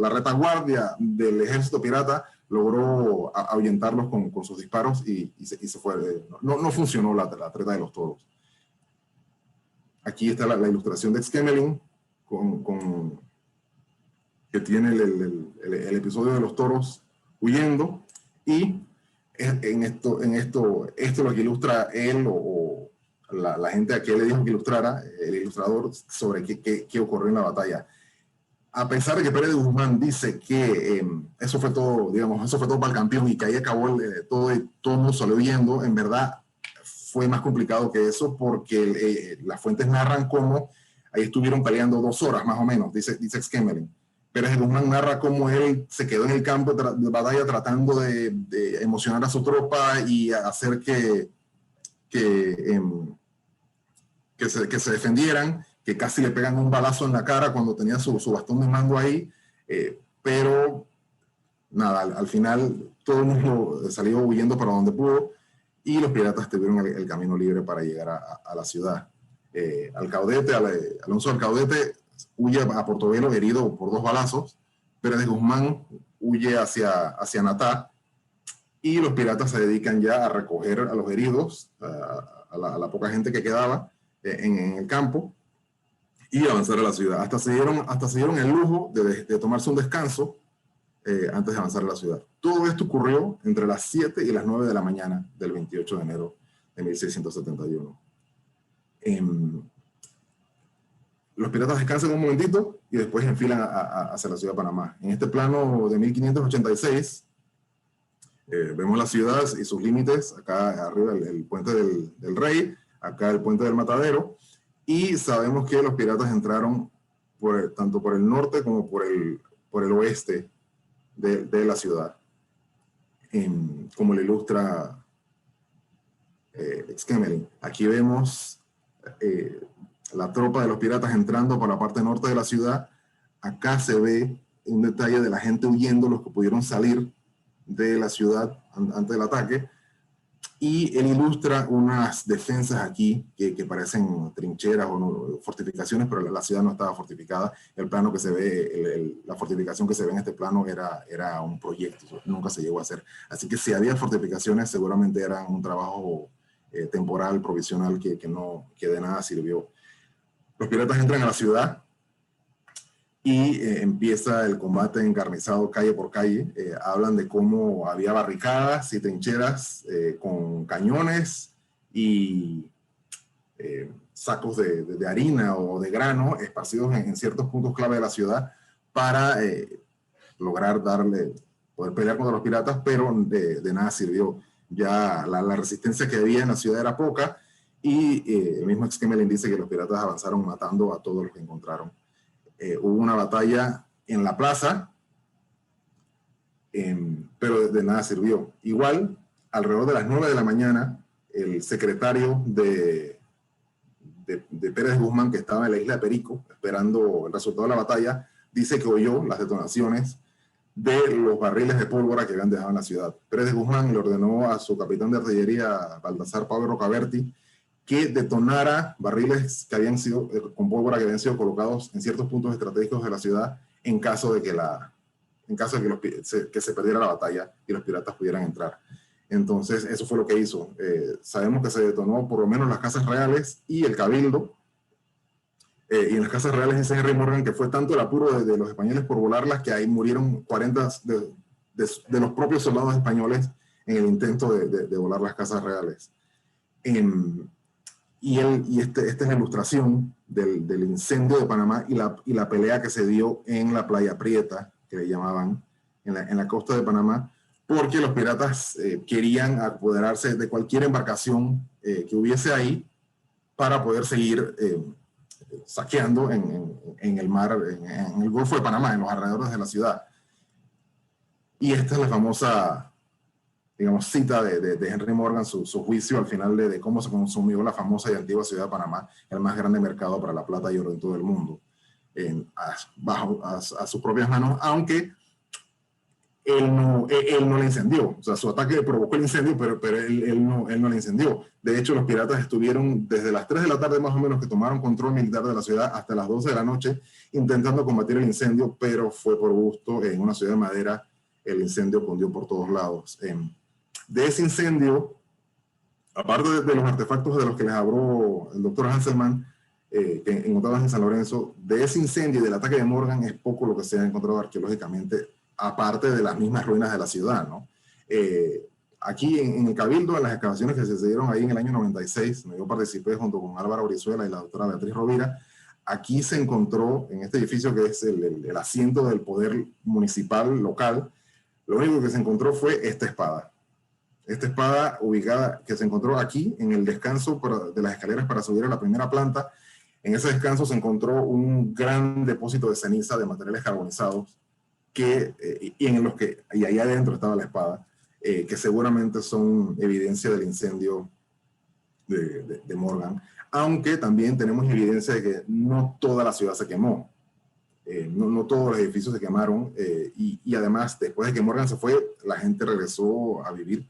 la retaguardia del ejército pirata logró ahuyentarlos con sus disparos y se fue. No funcionó la treta de los toros. Aquí está la ilustración de Exquemelin, que tiene el episodio de los toros huyendo, y esto es lo que ilustra él o la gente a quien le dijo que ilustrara, el ilustrador, sobre qué ocurrió en la batalla. A pesar de que Pérez de Guzmán dice que eso fue todo, digamos, eso fue todo para el campeón y que ahí acabó todo el mundo salió huyendo, en verdad fue más complicado que eso, porque las fuentes narran cómo ahí estuvieron peleando 2 horas más o menos, dice Exquemelin. Pérez de Guzmán narra cómo él se quedó en el campo de batalla tratando de emocionar a su tropa y hacer que se defendieran, que casi le pegan un balazo en la cara cuando tenía su bastón de mando ahí, pero nada, al final todo el mundo salió huyendo para donde pudo y los piratas tuvieron el camino libre para llegar a la ciudad. Alonso Alcaudete huye a Portobelo herido por 2 balazos, Pérez de Guzmán huye hacia Natá, y los piratas se dedican ya a recoger a los heridos, a la poca gente que quedaba en el campo, y avanzar a la ciudad. Hasta se dieron el lujo de tomarse un descanso antes de avanzar a la ciudad. Todo esto ocurrió entre las 7 y las 9 de la mañana del 28 de enero de 1671. Los piratas descansan un momentito y después enfilan hacia la ciudad de Panamá. En este plano de 1586, vemos la ciudad y sus límites. Acá arriba el puente del Rey, acá el puente del Matadero, y sabemos que los piratas entraron tanto por el norte como por el oeste de la ciudad, como le ilustra Exquemelin. Aquí vemos la tropa de los piratas entrando por la parte norte de la ciudad. Acá se ve un detalle de la gente huyendo, los que pudieron salir de la ciudad antes del ataque, y él ilustra unas defensas aquí que parecen trincheras o fortificaciones, pero la ciudad no estaba fortificada. El plano que se ve, la fortificación que se ve en este plano era un proyecto, nunca se llegó a hacer. Así que si había fortificaciones, seguramente eran un trabajo temporal, provisional, que de nada sirvió. Los piratas entran a la ciudad y empieza el combate encarnizado calle por calle. Hablan de cómo había barricadas y trincheras con cañones y sacos de harina o de grano esparcidos en ciertos puntos clave de la ciudad para lograr poder pelear contra los piratas, pero de nada sirvió. Ya la resistencia que había en la ciudad era poca, y el mismo Exquemelin dice que los piratas avanzaron matando a todos los que encontraron. Hubo una batalla en la plaza, pero de nada sirvió. Igual, alrededor de las 9 de la mañana, el secretario de Pérez de Guzmán, que estaba en la isla de Perico, esperando el resultado de la batalla, dice que oyó las detonaciones de los barriles de pólvora que habían dejado en la ciudad. Pérez de Guzmán le ordenó a su capitán de artillería, Baltasar Pablo Rocaberti, que detonara barriles que habían sido, con pólvora, que habían sido colocados en ciertos puntos estratégicos de la ciudad en caso de que se perdiera la batalla y los piratas pudieran entrar. Entonces, eso fue lo que hizo. Sabemos que se detonó por lo menos las casas reales y el cabildo. Y en las casas reales dice Henry Morgan que fue tanto el apuro de los españoles por volarlas que ahí murieron 40 de los propios soldados españoles en el intento de volar las casas reales. Esta es la ilustración del incendio de Panamá y la pelea que se dio en la Playa Prieta, que le llamaban, en la costa de Panamá, porque los piratas querían apoderarse de cualquier embarcación que hubiese ahí para poder seguir saqueando en el mar, en el Golfo de Panamá, en los alrededores de la ciudad. Y esta es la famosa digamos, cita de Henry Morgan, su juicio al final de cómo se consumió la famosa y antigua ciudad de Panamá, el más grande mercado para la plata y oro en todo el mundo, a sus propias manos, aunque él no la incendió. O sea, su ataque provocó el incendio, pero él no la incendió. De hecho, los piratas estuvieron desde las 3 de la tarde más o menos que tomaron control militar de la ciudad hasta las 12 de la noche intentando combatir el incendio, pero fue por gusto. En una ciudad de madera el incendio cundió por todos lados. De ese incendio, aparte de los artefactos de los que les habló el doctor Hanselman, que encontraban en San Lorenzo, de ese incendio y del ataque de Morgan es poco lo que se ha encontrado arqueológicamente, aparte de las mismas ruinas de la ciudad, ¿no? Aquí en el Cabildo, en las excavaciones que se dieron ahí en el año 96, donde yo participé junto con Álvaro Brizuela y la doctora Beatriz Rovira, aquí se encontró, en este edificio que es el asiento del poder municipal local, lo único que se encontró fue esta espada. Esta espada ubicada, que se encontró aquí, en el descanso de las escaleras para subir a la primera planta. En ese descanso se encontró un gran depósito de ceniza de materiales carbonizados, y ahí adentro estaba la espada, que seguramente son evidencia del incendio de Morgan, aunque también tenemos evidencia de que no toda la ciudad se quemó, no todos los edificios se quemaron, y además después de que Morgan se fue, la gente regresó a vivir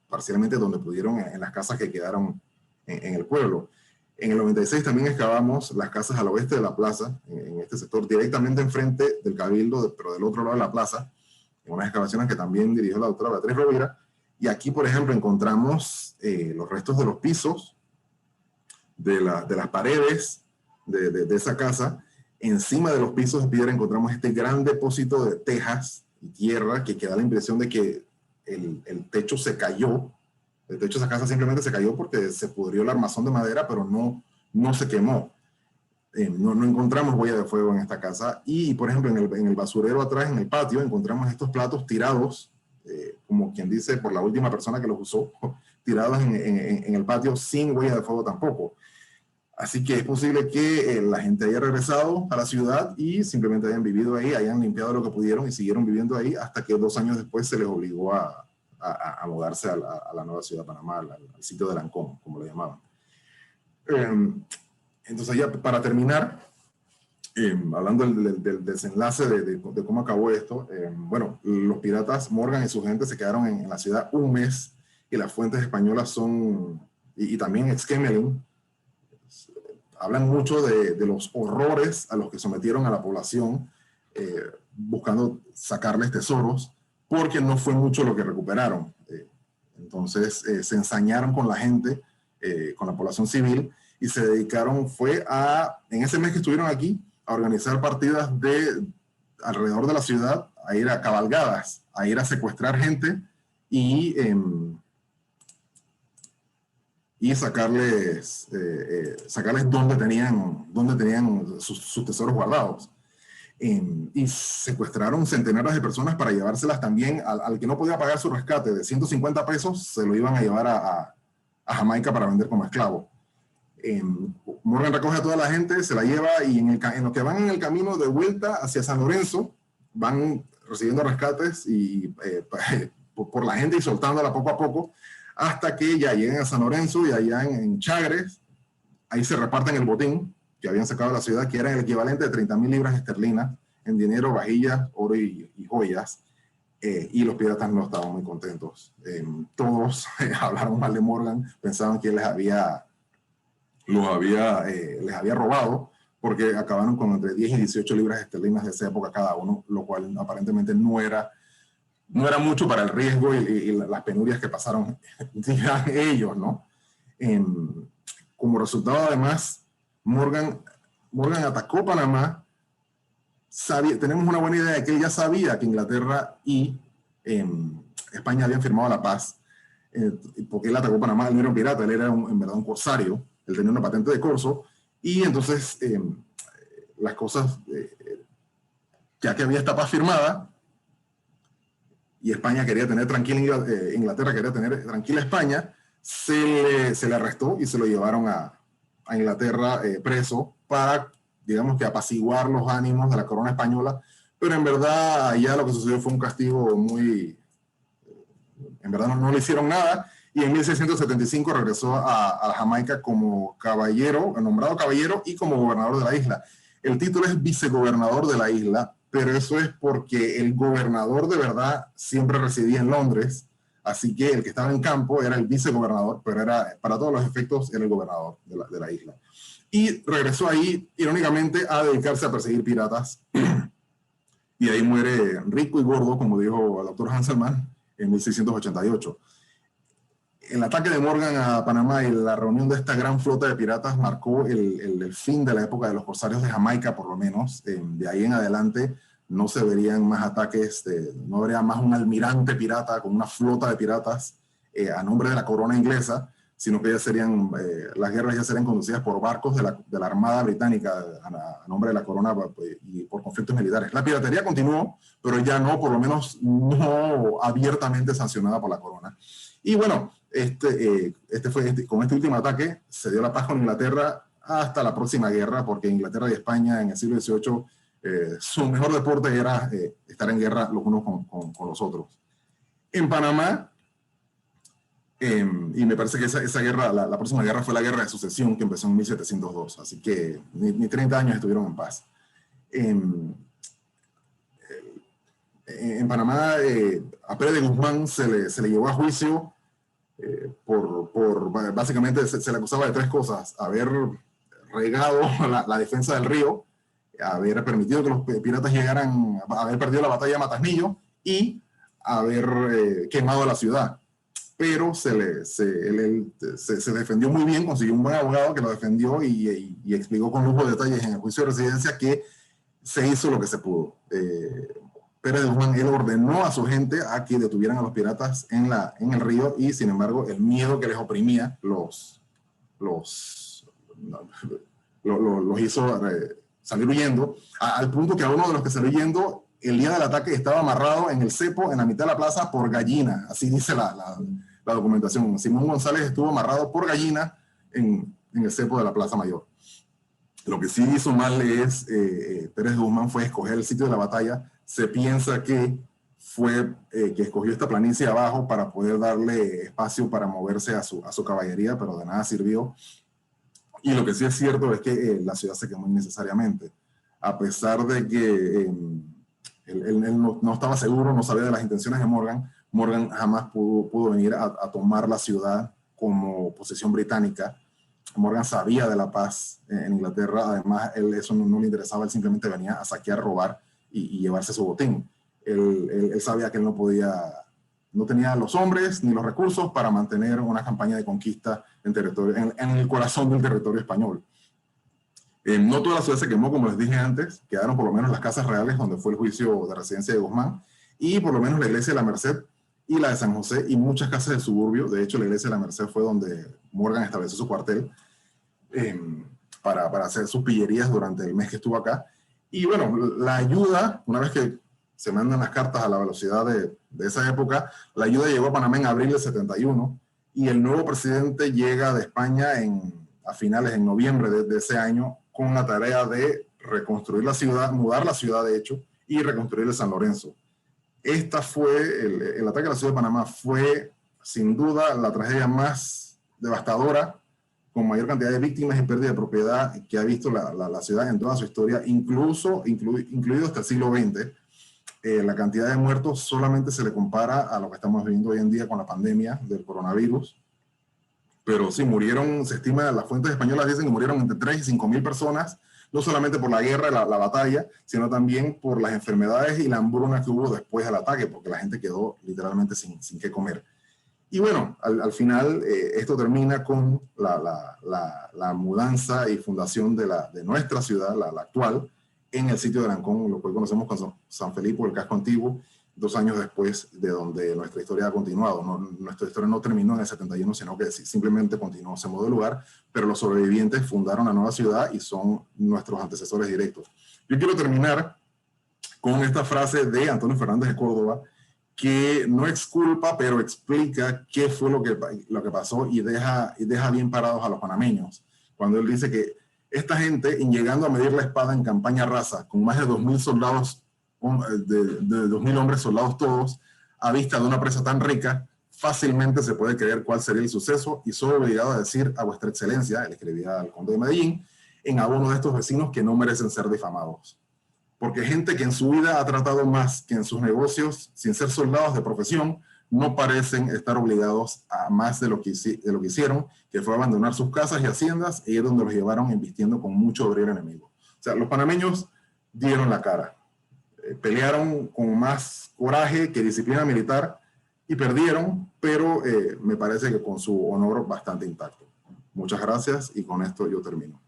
parcialmente donde pudieron, en las casas que quedaron en el pueblo. En el 96 también excavamos las casas al oeste de la plaza, en este sector, directamente enfrente del Cabildo, pero del otro lado de la plaza, en unas excavaciones que también dirigió la doctora Beatriz Rovira. Y aquí, por ejemplo, encontramos los restos de los pisos, de las paredes de esa casa. Encima de los pisos de piedra encontramos este gran depósito de tejas y tierra que da la impresión de que el techo se cayó. El techo de esa casa simplemente se cayó porque se pudrió el armazón de madera, pero no se quemó. No encontramos huella de fuego en esta casa. Y, por ejemplo, en el basurero atrás, en el patio, encontramos estos platos tirados, como quien dice, por la última persona que los usó, tirados en el patio sin huella de fuego tampoco. Así que es posible que la gente haya regresado a la ciudad y simplemente hayan vivido ahí, hayan limpiado lo que pudieron y siguieron viviendo ahí hasta que 2 años después se les obligó a mudarse a la nueva ciudad de Panamá, al sitio de Lancón, como lo llamaban. Entonces ya para terminar, hablando del desenlace de cómo acabó esto, bueno, los piratas Morgan y su gente se quedaron en la ciudad un mes, y las fuentes españolas son, y también Exquemelin, hablan mucho de los horrores a los que sometieron a la población, buscando sacarles tesoros, porque no fue mucho lo que recuperaron. Entonces se ensañaron con la gente, con la población civil, y se dedicaron, en ese mes que estuvieron aquí, a organizar partidas alrededor de la ciudad, a ir a cabalgadas, a ir a secuestrar gente y sacarles dónde tenían sus tesoros guardados. Y secuestraron centenares de personas para llevárselas también al que no podía pagar su rescate de 150 pesos, se lo iban a llevar a Jamaica para vender como esclavo. Morgan recoge a toda la gente, se la lleva, y en lo que van en el camino de vuelta hacia San Lorenzo, van recibiendo rescates por la gente y soltándola poco a poco, hasta que ya lleguen a San Lorenzo, y allá en Chagres, ahí se reparten el botín que habían sacado de la ciudad, que era el equivalente de 30.000 libras esterlinas en dinero, vajillas, oro y joyas, y los piratas no estaban muy contentos. Todos hablaron mal de Morgan, pensaban que les había robado, porque acabaron con entre 10 y 18 libras esterlinas de esa época cada uno, lo cual aparentemente no era mucho para el riesgo y las penurias que pasaron ellos, ¿no? Como resultado, además, Morgan atacó Panamá. Tenemos una buena idea de que él ya sabía que Inglaterra y España habían firmado la paz, porque él atacó Panamá. Él no era un pirata, él era en verdad un corsario. Él tenía una patente de corso, y entonces las cosas, ya que había esta paz firmada, y España quería tener tranquila, Inglaterra quería tener tranquila España, se le arrestó y se lo llevaron a Inglaterra preso para, digamos que, apaciguar los ánimos de la corona española, pero en verdad allá lo que sucedió fue un castigo muy en verdad no le hicieron nada, y en 1675 regresó a Jamaica como caballero, nombrado caballero y como gobernador de la isla. El título es vicegobernador de la isla, pero eso es porque el gobernador de verdad siempre residía en Londres, así que el que estaba en campo era el vicegobernador, pero era, para todos los efectos, era el gobernador de la isla. Y regresó ahí, irónicamente, a dedicarse a perseguir piratas. Y ahí muere rico y gordo, como dijo el doctor Hanselman, en 1688. El ataque de Morgan a Panamá y la reunión de esta gran flota de piratas marcó el fin de la época de los corsarios de Jamaica, por lo menos. De ahí en adelante no se verían más ataques, no habría más un almirante pirata con una flota de piratas a nombre de la corona inglesa, sino que ya serían, las guerras ya serían conducidas por barcos de la Armada Británica a nombre de la corona y por conflictos militares. La piratería continuó, pero ya no, por lo menos no abiertamente sancionada por la corona. Y bueno, con este último ataque se dio la paz con Inglaterra hasta la próxima guerra, porque Inglaterra y España en el siglo XVIII, su mejor deporte era estar en guerra los unos con los otros. En Panamá, y me parece que esa guerra, la próxima guerra fue la Guerra de Sucesión, que empezó en 1702, así que ni 30 años estuvieron en paz. En Panamá, a Pérez de Guzmán se le llevó a juicio básicamente se le acusaba de tres cosas: haber regado la defensa del río, haber permitido que los piratas llegaran, haber perdido la batalla de Matasnillo y haber quemado la ciudad. Pero él se defendió muy bien, consiguió un buen abogado que lo defendió y explicó con lujo de detalles en el juicio de residencia que se hizo lo que se pudo. Pérez de Guzmán, él ordenó a su gente a que detuvieran a los piratas en el río, y sin embargo el miedo que les oprimía los hizo salir huyendo, al punto que a uno de los que salió huyendo el día del ataque estaba amarrado en el cepo en la mitad de la plaza por gallina, así dice la documentación. Simón González estuvo amarrado por gallina en el cepo de la Plaza Mayor. Lo que sí hizo mal es, Pérez de Guzmán fue escoger el sitio de la batalla. Se piensa que fue que escogió esta planicie abajo para poder darle espacio para moverse a su caballería, pero de nada sirvió. Y lo que sí es cierto es que la ciudad se quemó innecesariamente. A pesar de que él no estaba seguro, no sabía de las intenciones de Morgan, Morgan jamás pudo venir a tomar la ciudad como posesión británica. Morgan sabía de la paz en Inglaterra, además eso no le interesaba, él simplemente venía a saquear, robar y llevarse su botín. Él sabía que él no tenía los hombres ni los recursos para mantener una campaña de conquista en el corazón del territorio español. No toda la ciudad se quemó, como les dije antes, quedaron por lo menos las casas reales donde fue el juicio de residencia de Guzmán, y por lo menos la iglesia de la Merced y la de San José y muchas casas del suburbio. De hecho, la iglesia de la Merced fue donde Morgan estableció su cuartel para hacer sus pillerías durante el mes que estuvo acá. Y bueno, la ayuda, una vez que se mandan las cartas a la velocidad de esa época, la ayuda llegó a Panamá en abril del 71, y el nuevo presidente llega de España a finales, en noviembre de ese año, con la tarea de reconstruir la ciudad, mudar la ciudad de hecho, y reconstruir el San Lorenzo. El ataque a la ciudad de Panamá fue sin duda la tragedia más devastadora, con mayor cantidad de víctimas y pérdida de propiedad que ha visto la ciudad en toda su historia, incluido hasta el siglo XX. La cantidad de muertos solamente se le compara a lo que estamos viviendo hoy en día con la pandemia del coronavirus. Pero sí, murieron, se estima, las fuentes españolas dicen que murieron entre 3 y 5 mil personas, no solamente por la guerra y la batalla, sino también por las enfermedades y la hambruna que hubo después del ataque, porque la gente quedó literalmente sin qué comer. Y bueno, al final esto termina con la mudanza y fundación de nuestra ciudad, la actual, en el sitio de Lancón, lo cual conocemos como San Felipe, el casco antiguo, 2 años después de donde nuestra historia ha continuado. Nuestra historia no terminó en el 71, sino que simplemente continuó, se mudó de lugar, pero los sobrevivientes fundaron la nueva ciudad y son nuestros antecesores directos. Yo quiero terminar con esta frase de Antonio Fernández de Córdoba, que no exculpa, pero explica qué fue lo que pasó y deja bien parados a los panameños. Cuando él dice que esta gente, llegando a medir la espada en campaña rasa, con más de 2.000 soldados, de 2.000 hombres soldados todos, a vista de una presa tan rica, fácilmente se puede creer cuál sería el suceso y soy obligado a decir a vuestra excelencia, él escribía al conde de Medellín, en abono de estos vecinos que no merecen ser difamados. Porque gente que en su vida ha tratado más que en sus negocios, sin ser soldados de profesión, no parecen estar obligados a más de lo que hicieron, que fue abandonar sus casas y haciendas e ir donde los llevaron embistiendo con mucho obrero enemigo. O sea, los panameños dieron la cara, pelearon con más coraje que disciplina militar y perdieron, pero me parece que con su honor bastante intacto. Muchas gracias y con esto yo termino.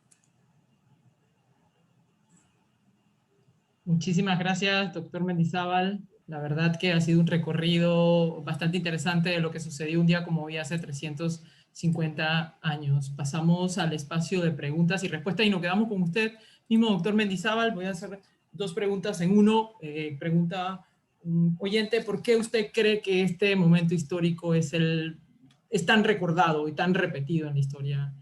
Muchísimas gracias, doctor Mendizábal. La verdad que ha sido un recorrido bastante interesante de lo que sucedió un día como hoy hace 350 años. Pasamos al espacio de preguntas y respuestas y nos quedamos con usted mismo, doctor Mendizábal. Voy a hacer dos preguntas en uno. Pregunta un oyente, ¿por qué usted cree que este momento histórico es tan recordado y tan repetido en la historia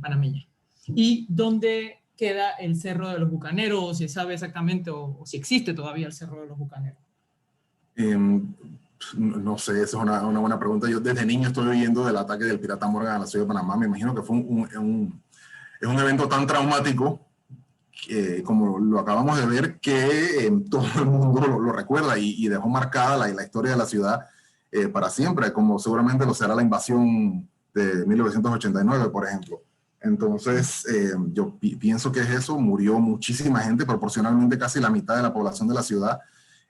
panameña? ¿Y dónde queda el Cerro de los Bucaneros? ¿O se sabe exactamente o si existe todavía el Cerro de los Bucaneros? No sé, esa es una buena pregunta. Yo desde niño estoy oyendo del ataque del pirata Morgan a la ciudad de Panamá. Me imagino que fue es un evento tan traumático como lo acabamos de ver, que todo el mundo lo recuerda y dejó marcada la historia de la ciudad para siempre, como seguramente lo será la invasión de 1989, por ejemplo. Entonces, yo pienso que es eso. Murió muchísima gente, proporcionalmente casi la mitad de la población de la ciudad,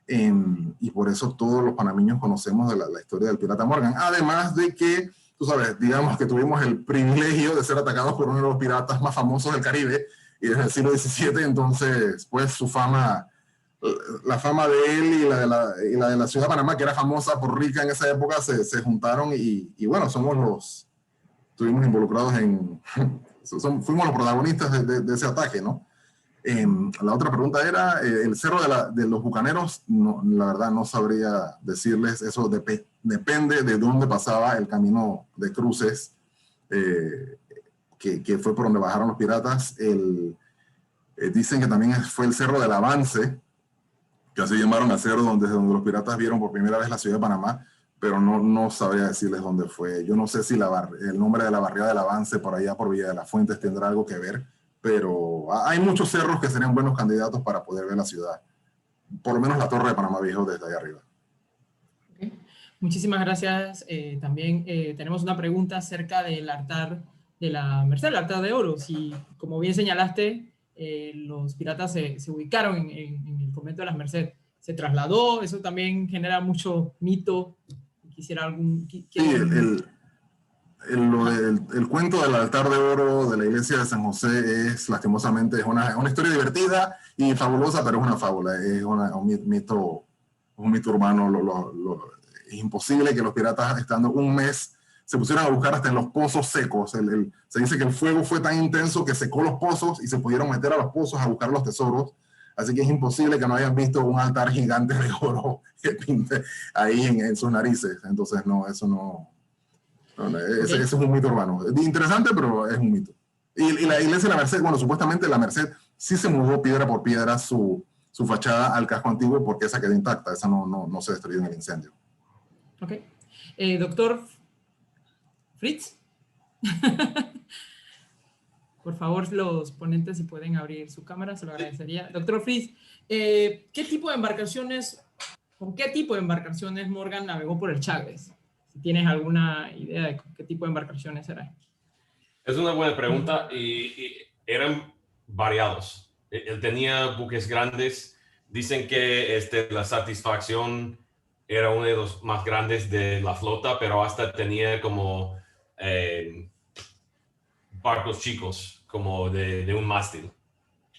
y por eso todos los panameños conocemos de la historia del pirata Morgan. Además de que, tú sabes, digamos que tuvimos el privilegio de ser atacados por uno de los piratas más famosos del Caribe, y desde el siglo XVII, entonces, pues su fama, la fama de él y la de la ciudad de Panamá, que era famosa por rica en esa época, se juntaron y bueno, estuvimos involucrados fuimos los protagonistas de ese ataque, ¿no? La otra pregunta era, el Cerro de los Bucaneros, no, la verdad no sabría decirles, eso depende de dónde pasaba el camino de cruces, que fue por donde bajaron los piratas. Dicen que también fue el Cerro del Avance, que así llamaron al cerro donde los piratas vieron por primera vez la ciudad de Panamá, pero no sabría decirles dónde fue. Yo no sé si el nombre de la barriada del Avance por allá por Villa de las Fuentes tendrá algo que ver, pero hay muchos cerros que serían buenos candidatos para poder ver la ciudad. Por lo menos la Torre de Panamá Viejo desde allá arriba. Okay. Muchísimas gracias. También tenemos una pregunta acerca del altar de la Merced, el altar de oro. Si, como bien señalaste, los piratas se ubicaron en el convento de las Merced. ¿Se trasladó? Eso también genera mucho mito. Quisiera algún... Sí, el cuento del altar de oro de la iglesia de San José es, lastimosamente, es una historia divertida y fabulosa, pero es una fábula, es un mito urbano. Es imposible que los piratas, estando un mes, se pusieran a buscar hasta en los pozos secos. Se dice que el fuego fue tan intenso que secó los pozos y se pudieron meter a los pozos a buscar los tesoros. Así que es imposible que no hayan visto un altar gigante de oro que pinte ahí en sus narices. Entonces, no, eso no. Ese es un mito urbano. Interesante, pero es un mito. Y la iglesia de la Merced, bueno, supuestamente la Merced sí se mudó piedra por piedra su fachada al casco antiguo porque esa quedó intacta. Esa no se destruyó en el incendio. Ok. Doctor Fritz. Por favor, los ponentes, si pueden abrir su cámara, se lo agradecería. Doctor Fritz, ¿con qué tipo de embarcaciones Morgan navegó por el Chagres? Si tienes alguna idea de qué tipo de embarcaciones eran. Es una buena pregunta y eran variados. Él tenía buques grandes. Dicen que la Satisfacción era uno de los más grandes de la flota, pero hasta tenía como barcos chicos, como de un mástil.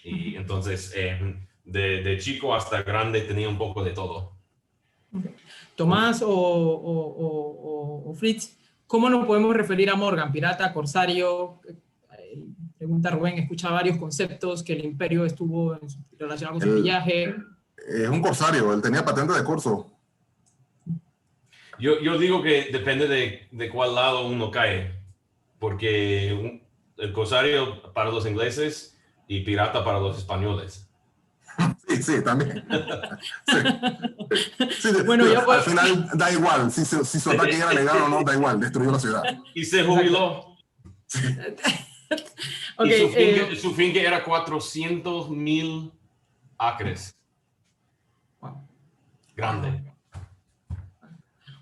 Y entonces, de chico hasta grande tenía un poco de todo. Okay. Tomás o Fritz, ¿cómo nos podemos referir a Morgan? ¿Pirata, corsario? Pregunta Rubén, escucha varios conceptos que el imperio estuvo relacionado con su pillaje. Es un corsario, él tenía patente de corso. Yo digo que depende de cuál lado uno cae, porque el corsario para los ingleses y pirata para los españoles. Sí, sí, también. Sí. Sí, Bueno, ya al final da igual, si su ataque era legal o no, da igual, destruyó la ciudad. Y se jubiló. Okay, Y su finca era 400,000 acres. wow. Grande.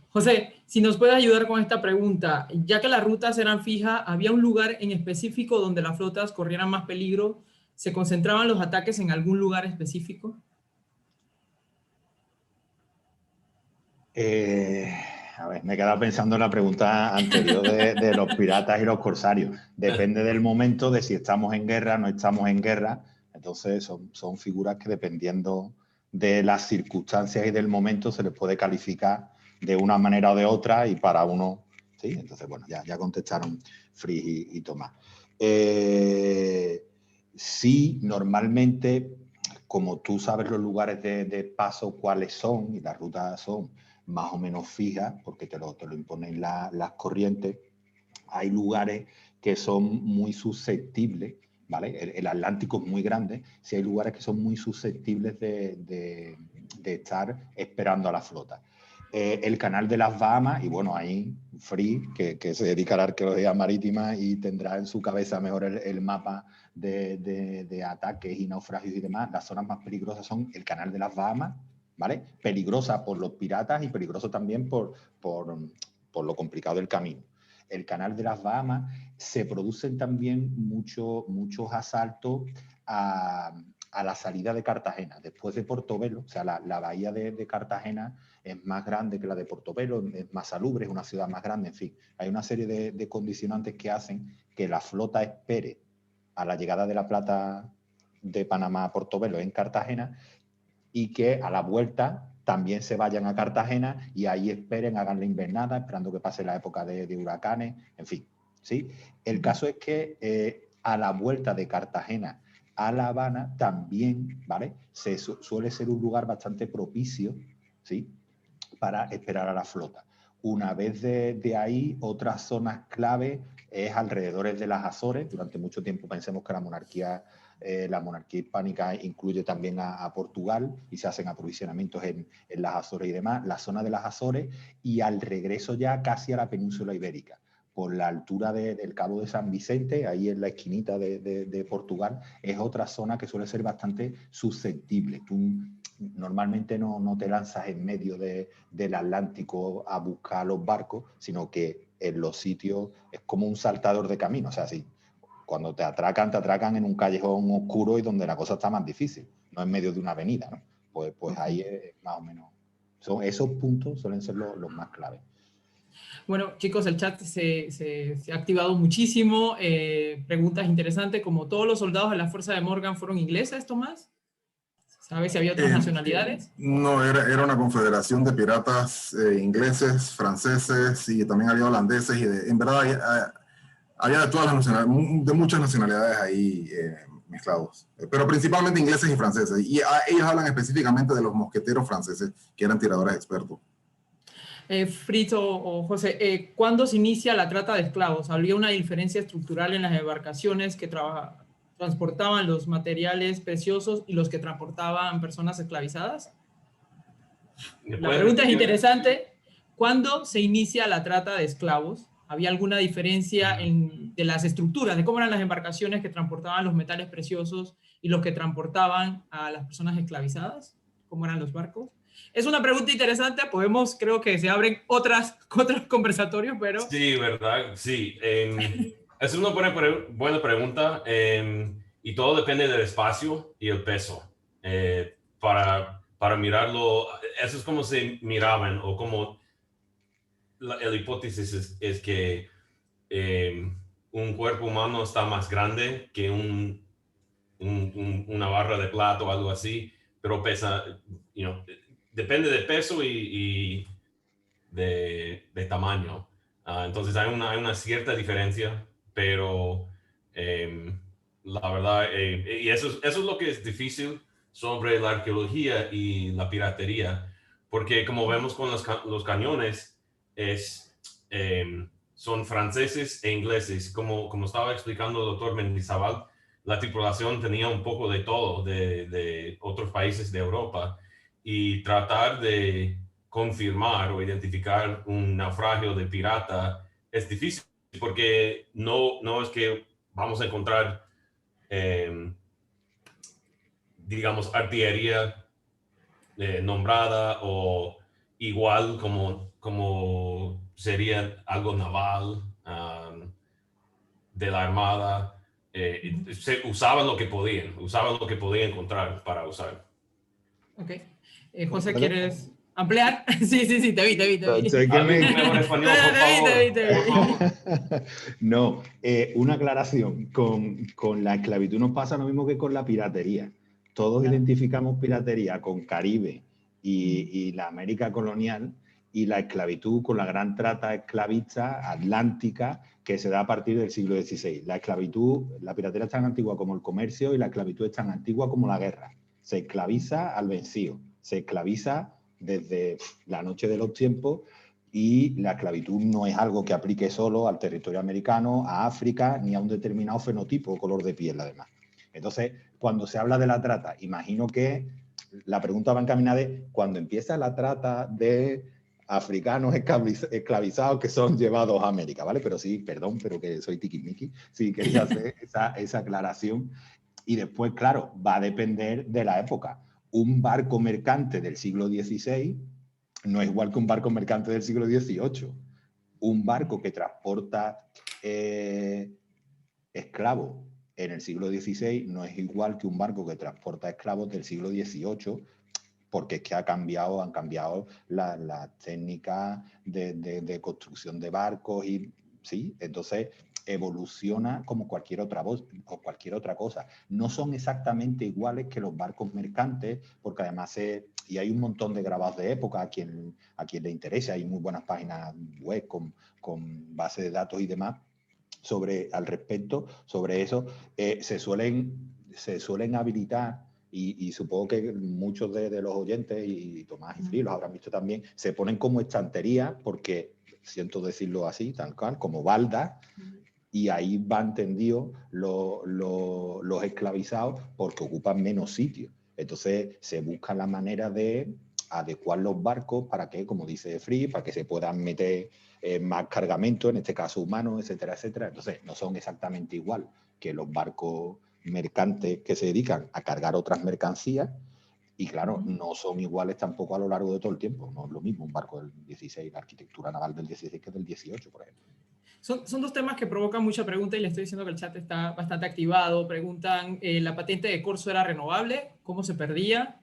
José, si nos puedes ayudar con esta pregunta, ya que las rutas eran fijas, ¿había un lugar en específico donde las flotas corrieran más peligro? ¿Se concentraban los ataques en algún lugar específico? A ver, me he quedado pensando en la pregunta anterior de los piratas y los corsarios. Depende del momento, de si estamos en guerra, no estamos en guerra. Entonces son figuras que dependiendo de las circunstancias y del momento se les puede calificar de una manera o de otra y para uno, ¿sí? Entonces, bueno, ya contestaron Fritz y Tomás. Sí, normalmente, como tú sabes los lugares de paso cuáles son y las rutas son más o menos fijas, porque te lo imponen las corrientes, hay lugares que son muy susceptibles, ¿vale? El Atlántico es muy grande, sí hay lugares que son muy susceptibles de estar esperando a la flota. El canal de las Bahamas, y bueno, ahí Fritz, que se dedica a la arqueología marítima y tendrá en su cabeza mejor el mapa de ataques y naufragios y demás, las zonas más peligrosas son el canal de las Bahamas, ¿vale? Peligrosa por los piratas y peligroso también por lo complicado del camino. El canal de las Bahamas se producen también muchos asaltos a la salida de Cartagena, después de Portobelo. O sea, la bahía de Cartagena es más grande que la de Portobelo, es más salubre, es una ciudad más grande, en fin. Hay una serie de condicionantes que hacen que la flota espere a la llegada de la plata de Panamá a Portobelo en Cartagena y que a la vuelta también se vayan a Cartagena y ahí esperen, hagan la invernada, esperando que pase la época de huracanes, en fin. ¿Sí? El caso es que a la vuelta de Cartagena a La Habana también, ¿vale? Suele ser un lugar bastante propicio, ¿sí? Para esperar a la flota. Una vez de ahí, otras zonas clave es alrededor de las Azores. Durante mucho tiempo pensemos que la monarquía hispánica incluye también a Portugal y se hacen aprovisionamientos en las Azores y demás. La zona de las Azores y al regreso ya casi a la península ibérica, por la altura del Cabo de San Vicente, ahí en la esquinita de Portugal, es otra zona que suele ser bastante susceptible. Tú normalmente no te lanzas en medio del Atlántico a buscar los barcos, sino que en los sitios es como un saltador de camino. O sea, sí, cuando te atracan en un callejón oscuro y donde la cosa está más difícil, no en medio de una avenida, ¿no? Pues ahí es más o menos. Esos puntos suelen ser los más claves. Bueno, chicos, el chat se ha activado muchísimo. Preguntas interesantes, como todos los soldados de la Fuerza de Morgan fueron ingleses, Tomás. ¿Sabes si había otras nacionalidades? No, era una confederación de piratas ingleses, franceses y también había holandeses y en verdad había de todas las nacionalidades, de muchas nacionalidades ahí mezclados, pero principalmente ingleses y franceses. Y ellos hablan específicamente de los mosqueteros franceses, que eran tiradores expertos. Fritz o José, ¿cuándo se inicia la trata de esclavos? ¿Había una diferencia estructural en las embarcaciones que transportaban los materiales preciosos y los que transportaban personas esclavizadas? La pregunta es interesante. ¿Cuándo se inicia la trata de esclavos? ¿Había alguna diferencia de las estructuras, de cómo eran las embarcaciones que transportaban los metales preciosos y los que transportaban a las personas esclavizadas? ¿Cómo eran los barcos? Es una pregunta interesante, creo que se abren otros conversatorios, pero... Sí, ¿verdad? Sí. Es una buena pregunta y todo depende del espacio y el peso. Para mirarlo, eso es como se miraban o como la hipótesis es que un cuerpo humano está más grande que una barra de plata o algo así, pero pesa, depende de peso y de tamaño. Entonces hay una cierta diferencia, pero la verdad, y eso es lo que es difícil sobre la arqueología y la piratería, porque como vemos con los cañones, son franceses e ingleses, como estaba explicando el doctor Mendizábal, la tripulación tenía un poco de todo de otros países de Europa, y tratar de confirmar o identificar un naufragio de pirata es difícil, porque no es que vamos a encontrar, digamos, artillería nombrada o igual como sería algo naval, de la Armada. Se usaban lo que podían encontrar para usar. Ok. José, ¿quieres ampliar? Sí, sí, sí, te vi. Sé que Alguien con mejor español, por favor. Te vi. Por favor. No, una aclaración. Con la esclavitud nos pasa lo mismo que con la piratería. Todos Claro. identificamos piratería con Caribe y la América colonial, y la esclavitud con la gran trata esclavista atlántica que se da a partir del siglo XVI. La esclavitud, la piratería es tan antigua como el comercio, y la esclavitud es tan antigua como la guerra. Se esclaviza al vencido, se esclaviza desde la noche de los tiempos, y la esclavitud no es algo que aplique solo al territorio americano, a África, ni a un determinado fenotipo o color de piel, además. Entonces, cuando se habla de la trata, imagino que la pregunta va encaminada de cuando empieza la trata de africanos esclavizados que son llevados a América, ¿vale? Pero sí, perdón, pero que soy tiquismiqui, sí quería hacer esa aclaración. Y después, claro, va a depender de la época. Un barco mercante del siglo XVI no es igual que un barco mercante del siglo XVIII. Un barco que transporta esclavos en el siglo XVI no es igual que un barco que transporta esclavos del siglo XVIII, porque es que han cambiado las técnicas de construcción de barcos, y sí, entonces evoluciona como cualquier otra cosa. No son exactamente iguales que los barcos mercantes, porque además y hay un montón de grabados de época a quien le interesa, hay muy buenas páginas web con base de datos y demás al respecto, sobre eso. Se suelen habilitar, y supongo que muchos de los oyentes, y Tomás y Fri los habrán visto también, se ponen como estantería, porque, siento decirlo así, tal cual, como baldas, y ahí van tendidos los esclavizados, porque ocupan menos sitio. Entonces se busca la manera de adecuar los barcos para que, como dice Fri, para que se puedan meter más cargamento, en este caso humanos, etcétera, etcétera. Entonces no son exactamente igual que los barcos mercantes que se dedican a cargar otras mercancías, y claro, no son iguales tampoco a lo largo de todo el tiempo. No es lo mismo un barco del 16, la arquitectura naval del 16 que del 18, por ejemplo. Son dos temas que provocan mucha pregunta, y le estoy diciendo que el chat está bastante activado. Preguntan, ¿la patente de corso era renovable? ¿Cómo se perdía?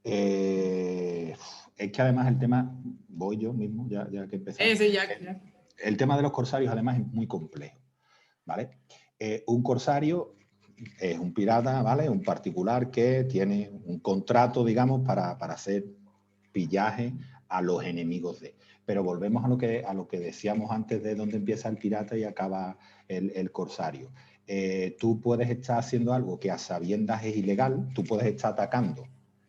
Es que además el tema, voy yo mismo, ya que empezamos. Sí, ya. El tema de los corsarios además es muy complejo, ¿vale? Un corsario es un pirata, ¿vale? Un particular que tiene un contrato, digamos, para hacer pillaje a los enemigos de. Pero volvemos a lo que decíamos antes, de dónde empieza el pirata y acaba el corsario. Tú puedes estar haciendo algo que a sabiendas es ilegal, tú puedes estar atacando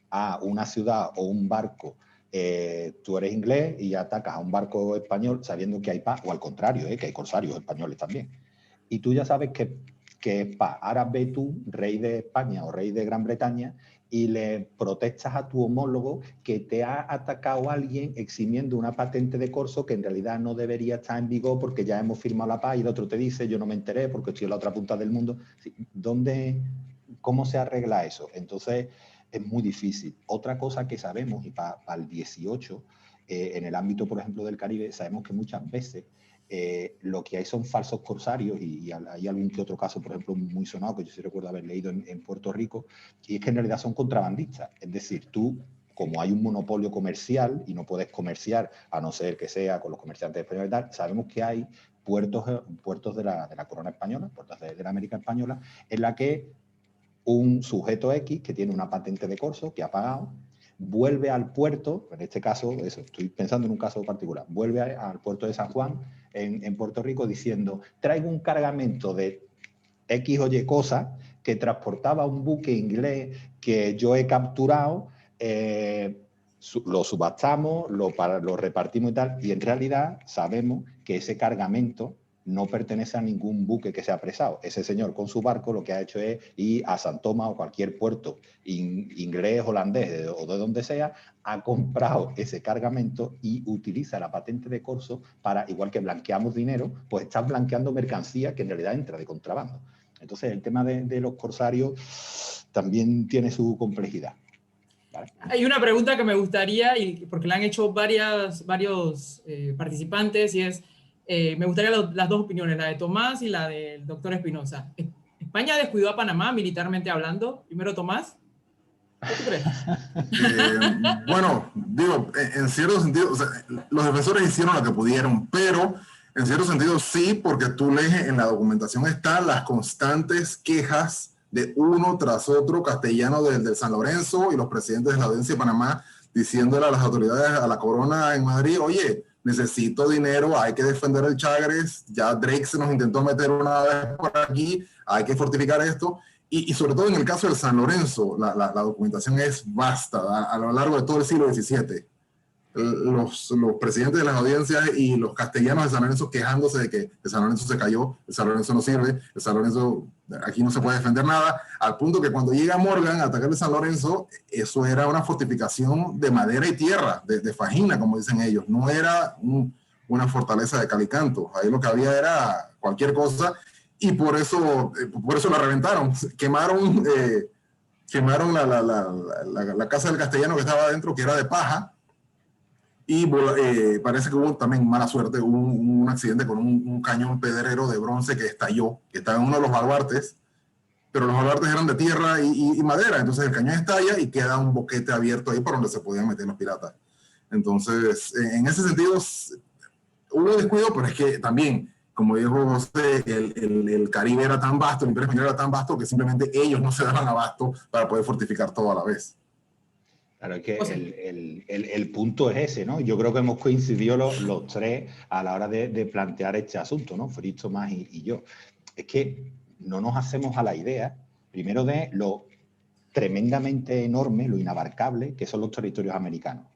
a una ciudad o un barco. Tú eres inglés y atacas a un barco español sabiendo que hay paz, o al contrario, que hay corsarios españoles también. Y tú ya sabes que es paz. Ahora ve tú, rey de España o rey de Gran Bretaña, y le protestas a tu homólogo que te ha atacado alguien eximiendo una patente de corso que en realidad no debería estar en vigor porque ya hemos firmado la paz, y el otro te dice, yo no me enteré porque estoy en la otra punta del mundo. ¿Cómo se arregla eso? Entonces es muy difícil. Otra cosa que sabemos, y para el 18, en el ámbito, por ejemplo, del Caribe, sabemos que muchas veces lo que hay son falsos corsarios, y hay algún que otro caso, por ejemplo, muy sonado, que yo sí recuerdo haber leído en Puerto Rico, y es que en realidad son contrabandistas. Es decir, tú, como hay un monopolio comercial y no puedes comerciar a no ser que sea con los comerciantes españoles y tal, sabemos que hay puertos de la corona española, puertos de la América española, en la que un sujeto X que tiene una patente de corso, que ha pagado, vuelve al puerto, en este caso, estoy pensando en un caso particular, vuelve al puerto de San Juan, en Puerto Rico, diciendo, traigo un cargamento de X o Y cosas que transportaba un buque inglés que yo he capturado, lo subastamos, lo repartimos y tal, y en realidad sabemos que ese cargamento no pertenece a ningún buque que sea apresado. Ese señor con su barco lo que ha hecho es ir a San Tomás o cualquier puerto inglés, holandés o de donde sea, ha comprado ese cargamento y utiliza la patente de corso para, igual que blanqueamos dinero, pues está blanqueando mercancía que en realidad entra de contrabando. Entonces el tema de los corsarios también tiene su complejidad. ¿Vale? Hay una pregunta que me gustaría, y porque la han hecho varios participantes, y es, me gustaría las dos opiniones, la de Tomás y la del doctor Espinosa. ¿España descuidó a Panamá militarmente hablando? Primero Tomás, ¿qué tú crees? Bueno, digo, en cierto sentido, o sea, los defensores hicieron lo que pudieron, pero en cierto sentido sí, porque tú lees en la documentación están las constantes quejas de uno tras otro castellano del San Lorenzo y los presidentes de la Audiencia de Panamá diciéndole a las autoridades, a la corona en Madrid, oye, necesito dinero, hay que defender el Chagres, ya Drake se nos intentó meter una vez por aquí, hay que fortificar esto. Y sobre todo en el caso del San Lorenzo, la documentación es vasta a lo largo de todo el siglo XVII. Los presidentes de las audiencias y los castellanos de San Lorenzo quejándose de que el San Lorenzo se cayó, el San Lorenzo no sirve, el San Lorenzo aquí no se puede defender nada, al punto que cuando llega Morgan a atacar el San Lorenzo, eso era una fortificación de madera y tierra, de fajina, como dicen ellos, no era una fortaleza de cal y canto, ahí lo que había era cualquier cosa, y por eso la reventaron, quemaron la casa del castellano que estaba adentro, que era de paja. Y parece que hubo también mala suerte, hubo un accidente con un cañón pedrero de bronce que estalló, que estaba en uno de los baluartes, pero los baluartes eran de tierra y madera, entonces el cañón estalla y queda un boquete abierto ahí por donde se podían meter los piratas. Entonces, en ese sentido, hubo descuido, pero es que también, como dijo José, el Caribe era tan vasto, el Imperio Español era tan vasto que simplemente ellos no se daban abasto para poder fortificar todo a la vez. Claro, es que el punto es ese, ¿no? Yo creo que hemos coincidido los tres a la hora de plantear este asunto, ¿no? Fritz, Tomás y yo. Es que no nos hacemos a la idea, primero, de lo tremendamente enorme, lo inabarcable que son los territorios americanos.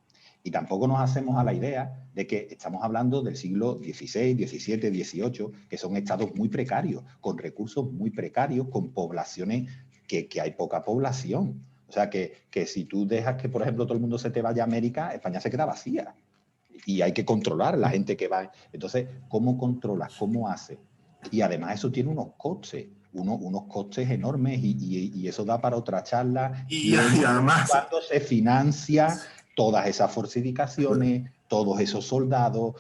Y tampoco nos hacemos a la idea de que estamos hablando del siglo XVI, XVII, XVIII, que son estados muy precarios, con recursos muy precarios, con poblaciones que hay poca población. O sea, que si tú dejas que, por ejemplo, todo el mundo se te vaya a América, España se queda vacía. Y hay que controlar la gente que va. Entonces, ¿cómo controlas? ¿Cómo haces? Y además eso tiene unos costes enormes y eso da para otra charla. Y además, cuando se financia todas esas fortificaciones, todos esos soldados,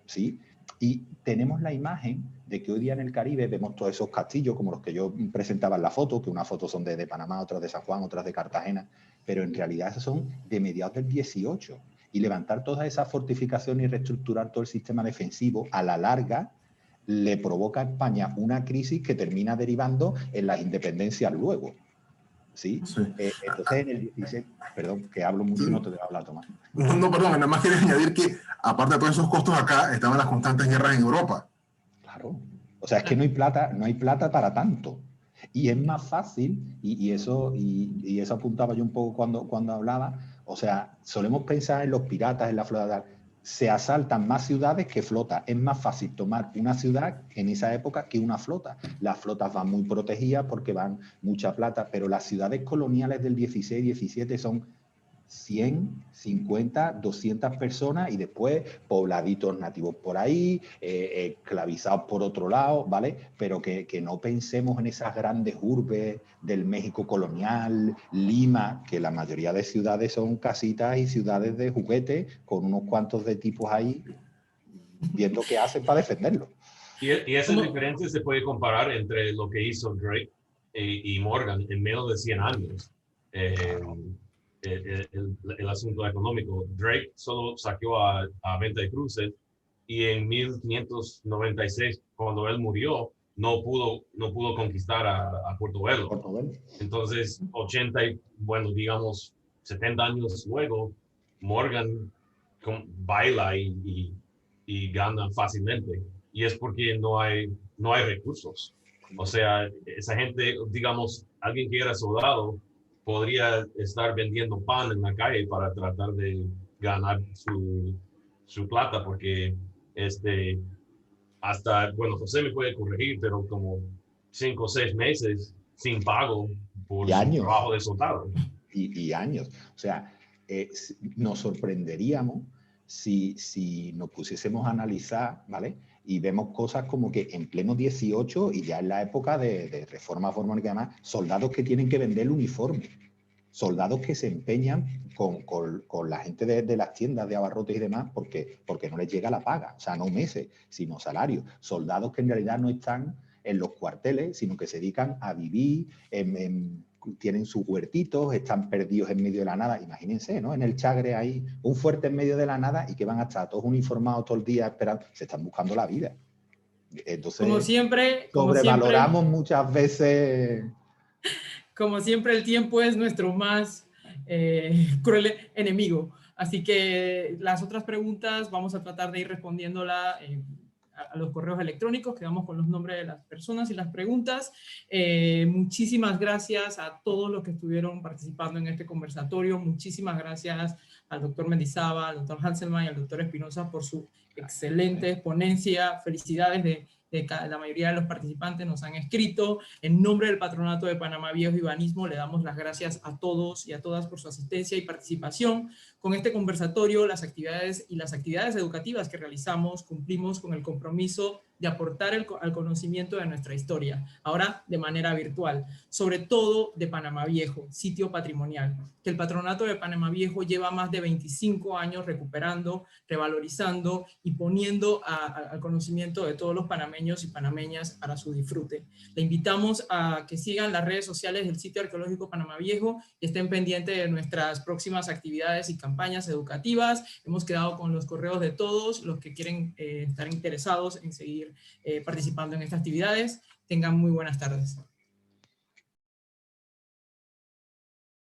¿sí? Y tenemos la imagen de que hoy día en el Caribe vemos todos esos castillos, como los que yo presentaba en la foto, que unas fotos son de Panamá, otras de San Juan, otras de Cartagena, pero en realidad esas son de mediados del 18. Y levantar todas esas fortificaciones y reestructurar todo el sistema defensivo, a la larga, le provoca a España una crisis que termina derivando en las independencias luego. ¿Sí? Sí. Entonces en el 16, perdón, que hablo mucho y no te debo hablar, Tomás. No, perdón, nada más quería añadir que aparte de todos esos costos acá, estaban las constantes guerras en Europa. Claro. O sea, es que no hay plata para tanto. Y es más fácil, y eso apuntaba yo un poco cuando hablaba, o sea, solemos pensar en los piratas, en la flota, se asaltan más ciudades que flotas. Es más fácil tomar una ciudad en esa época que una flota. Las flotas van muy protegidas porque van mucha plata, pero las ciudades coloniales del 16, 17 son 100, 50, 200 personas y después pobladitos nativos por ahí, esclavizados por otro lado, ¿vale? Pero que no pensemos en esas grandes urbes del México colonial, Lima, que la mayoría de ciudades son casitas y ciudades de juguete con unos cuantos de tipos ahí viendo qué hacen para defenderlo. Y esa diferencia se puede comparar entre lo que hizo Drake y Morgan en menos de 100 años. El asunto económico. Drake solo saqueó a Venta de Cruces y en 1596, cuando él murió, no pudo conquistar a Portobelo. Entonces, 70 años luego, Morgan baila y gana fácilmente. Y es porque no hay recursos. O sea, esa gente, digamos, alguien que era soldado, podría estar vendiendo pan en la calle para tratar de ganar su plata, porque hasta, bueno, José me puede corregir, pero como 5 o 6 meses sin pago por Y su años. trabajo de soldado. Y años. O sea, nos sorprenderíamos si nos pusiésemos a analizar, ¿vale? Y vemos cosas como que en pleno 18 y ya en la época de reforma formal y demás, soldados que tienen que vender el uniforme, soldados que se empeñan con la gente de las tiendas de abarrotes y demás porque no les llega la paga, o sea, no meses, sino salarios. Soldados que en realidad no están en los cuarteles, sino que se dedican a vivir, tienen sus huertitos, están perdidos en medio de la nada. Imagínense, ¿no? En el Chagre hay un fuerte en medio de la nada y que van a estar todos uniformados todo el día esperando, se están buscando la vida. Entonces, como siempre, sobrevaloramos muchas veces. Como siempre, el tiempo es nuestro más cruel enemigo. Así que las otras preguntas vamos a tratar de ir respondiéndola a los correos electrónicos. Quedamos con los nombres de las personas y las preguntas. Muchísimas gracias a todos los que estuvieron participando en este conversatorio. Muchísimas gracias al doctor Mendizábal, al doctor Hanselman y al doctor Espinosa por su excelente ponencia. Felicidades de la mayoría de los participantes nos han escrito. En nombre del Patronato de Panamá Viejo y Banismo le damos las gracias a todos y a todas por su asistencia y participación. Con este conversatorio, las actividades educativas que realizamos, cumplimos con el compromiso de aportar al conocimiento de nuestra historia, ahora de manera virtual, sobre todo de Panamá Viejo, sitio patrimonial, que el Patronato de Panamá Viejo lleva más de 25 años recuperando, revalorizando y poniendo al conocimiento de todos los panameños y panameñas para su disfrute. Le invitamos a que sigan las redes sociales del sitio arqueológico Panamá Viejo y estén pendientes de nuestras próximas actividades y campañas educativas. Hemos quedado con los correos de todos los que quieren estar interesados en seguir participando en estas actividades. Tengan muy buenas tardes.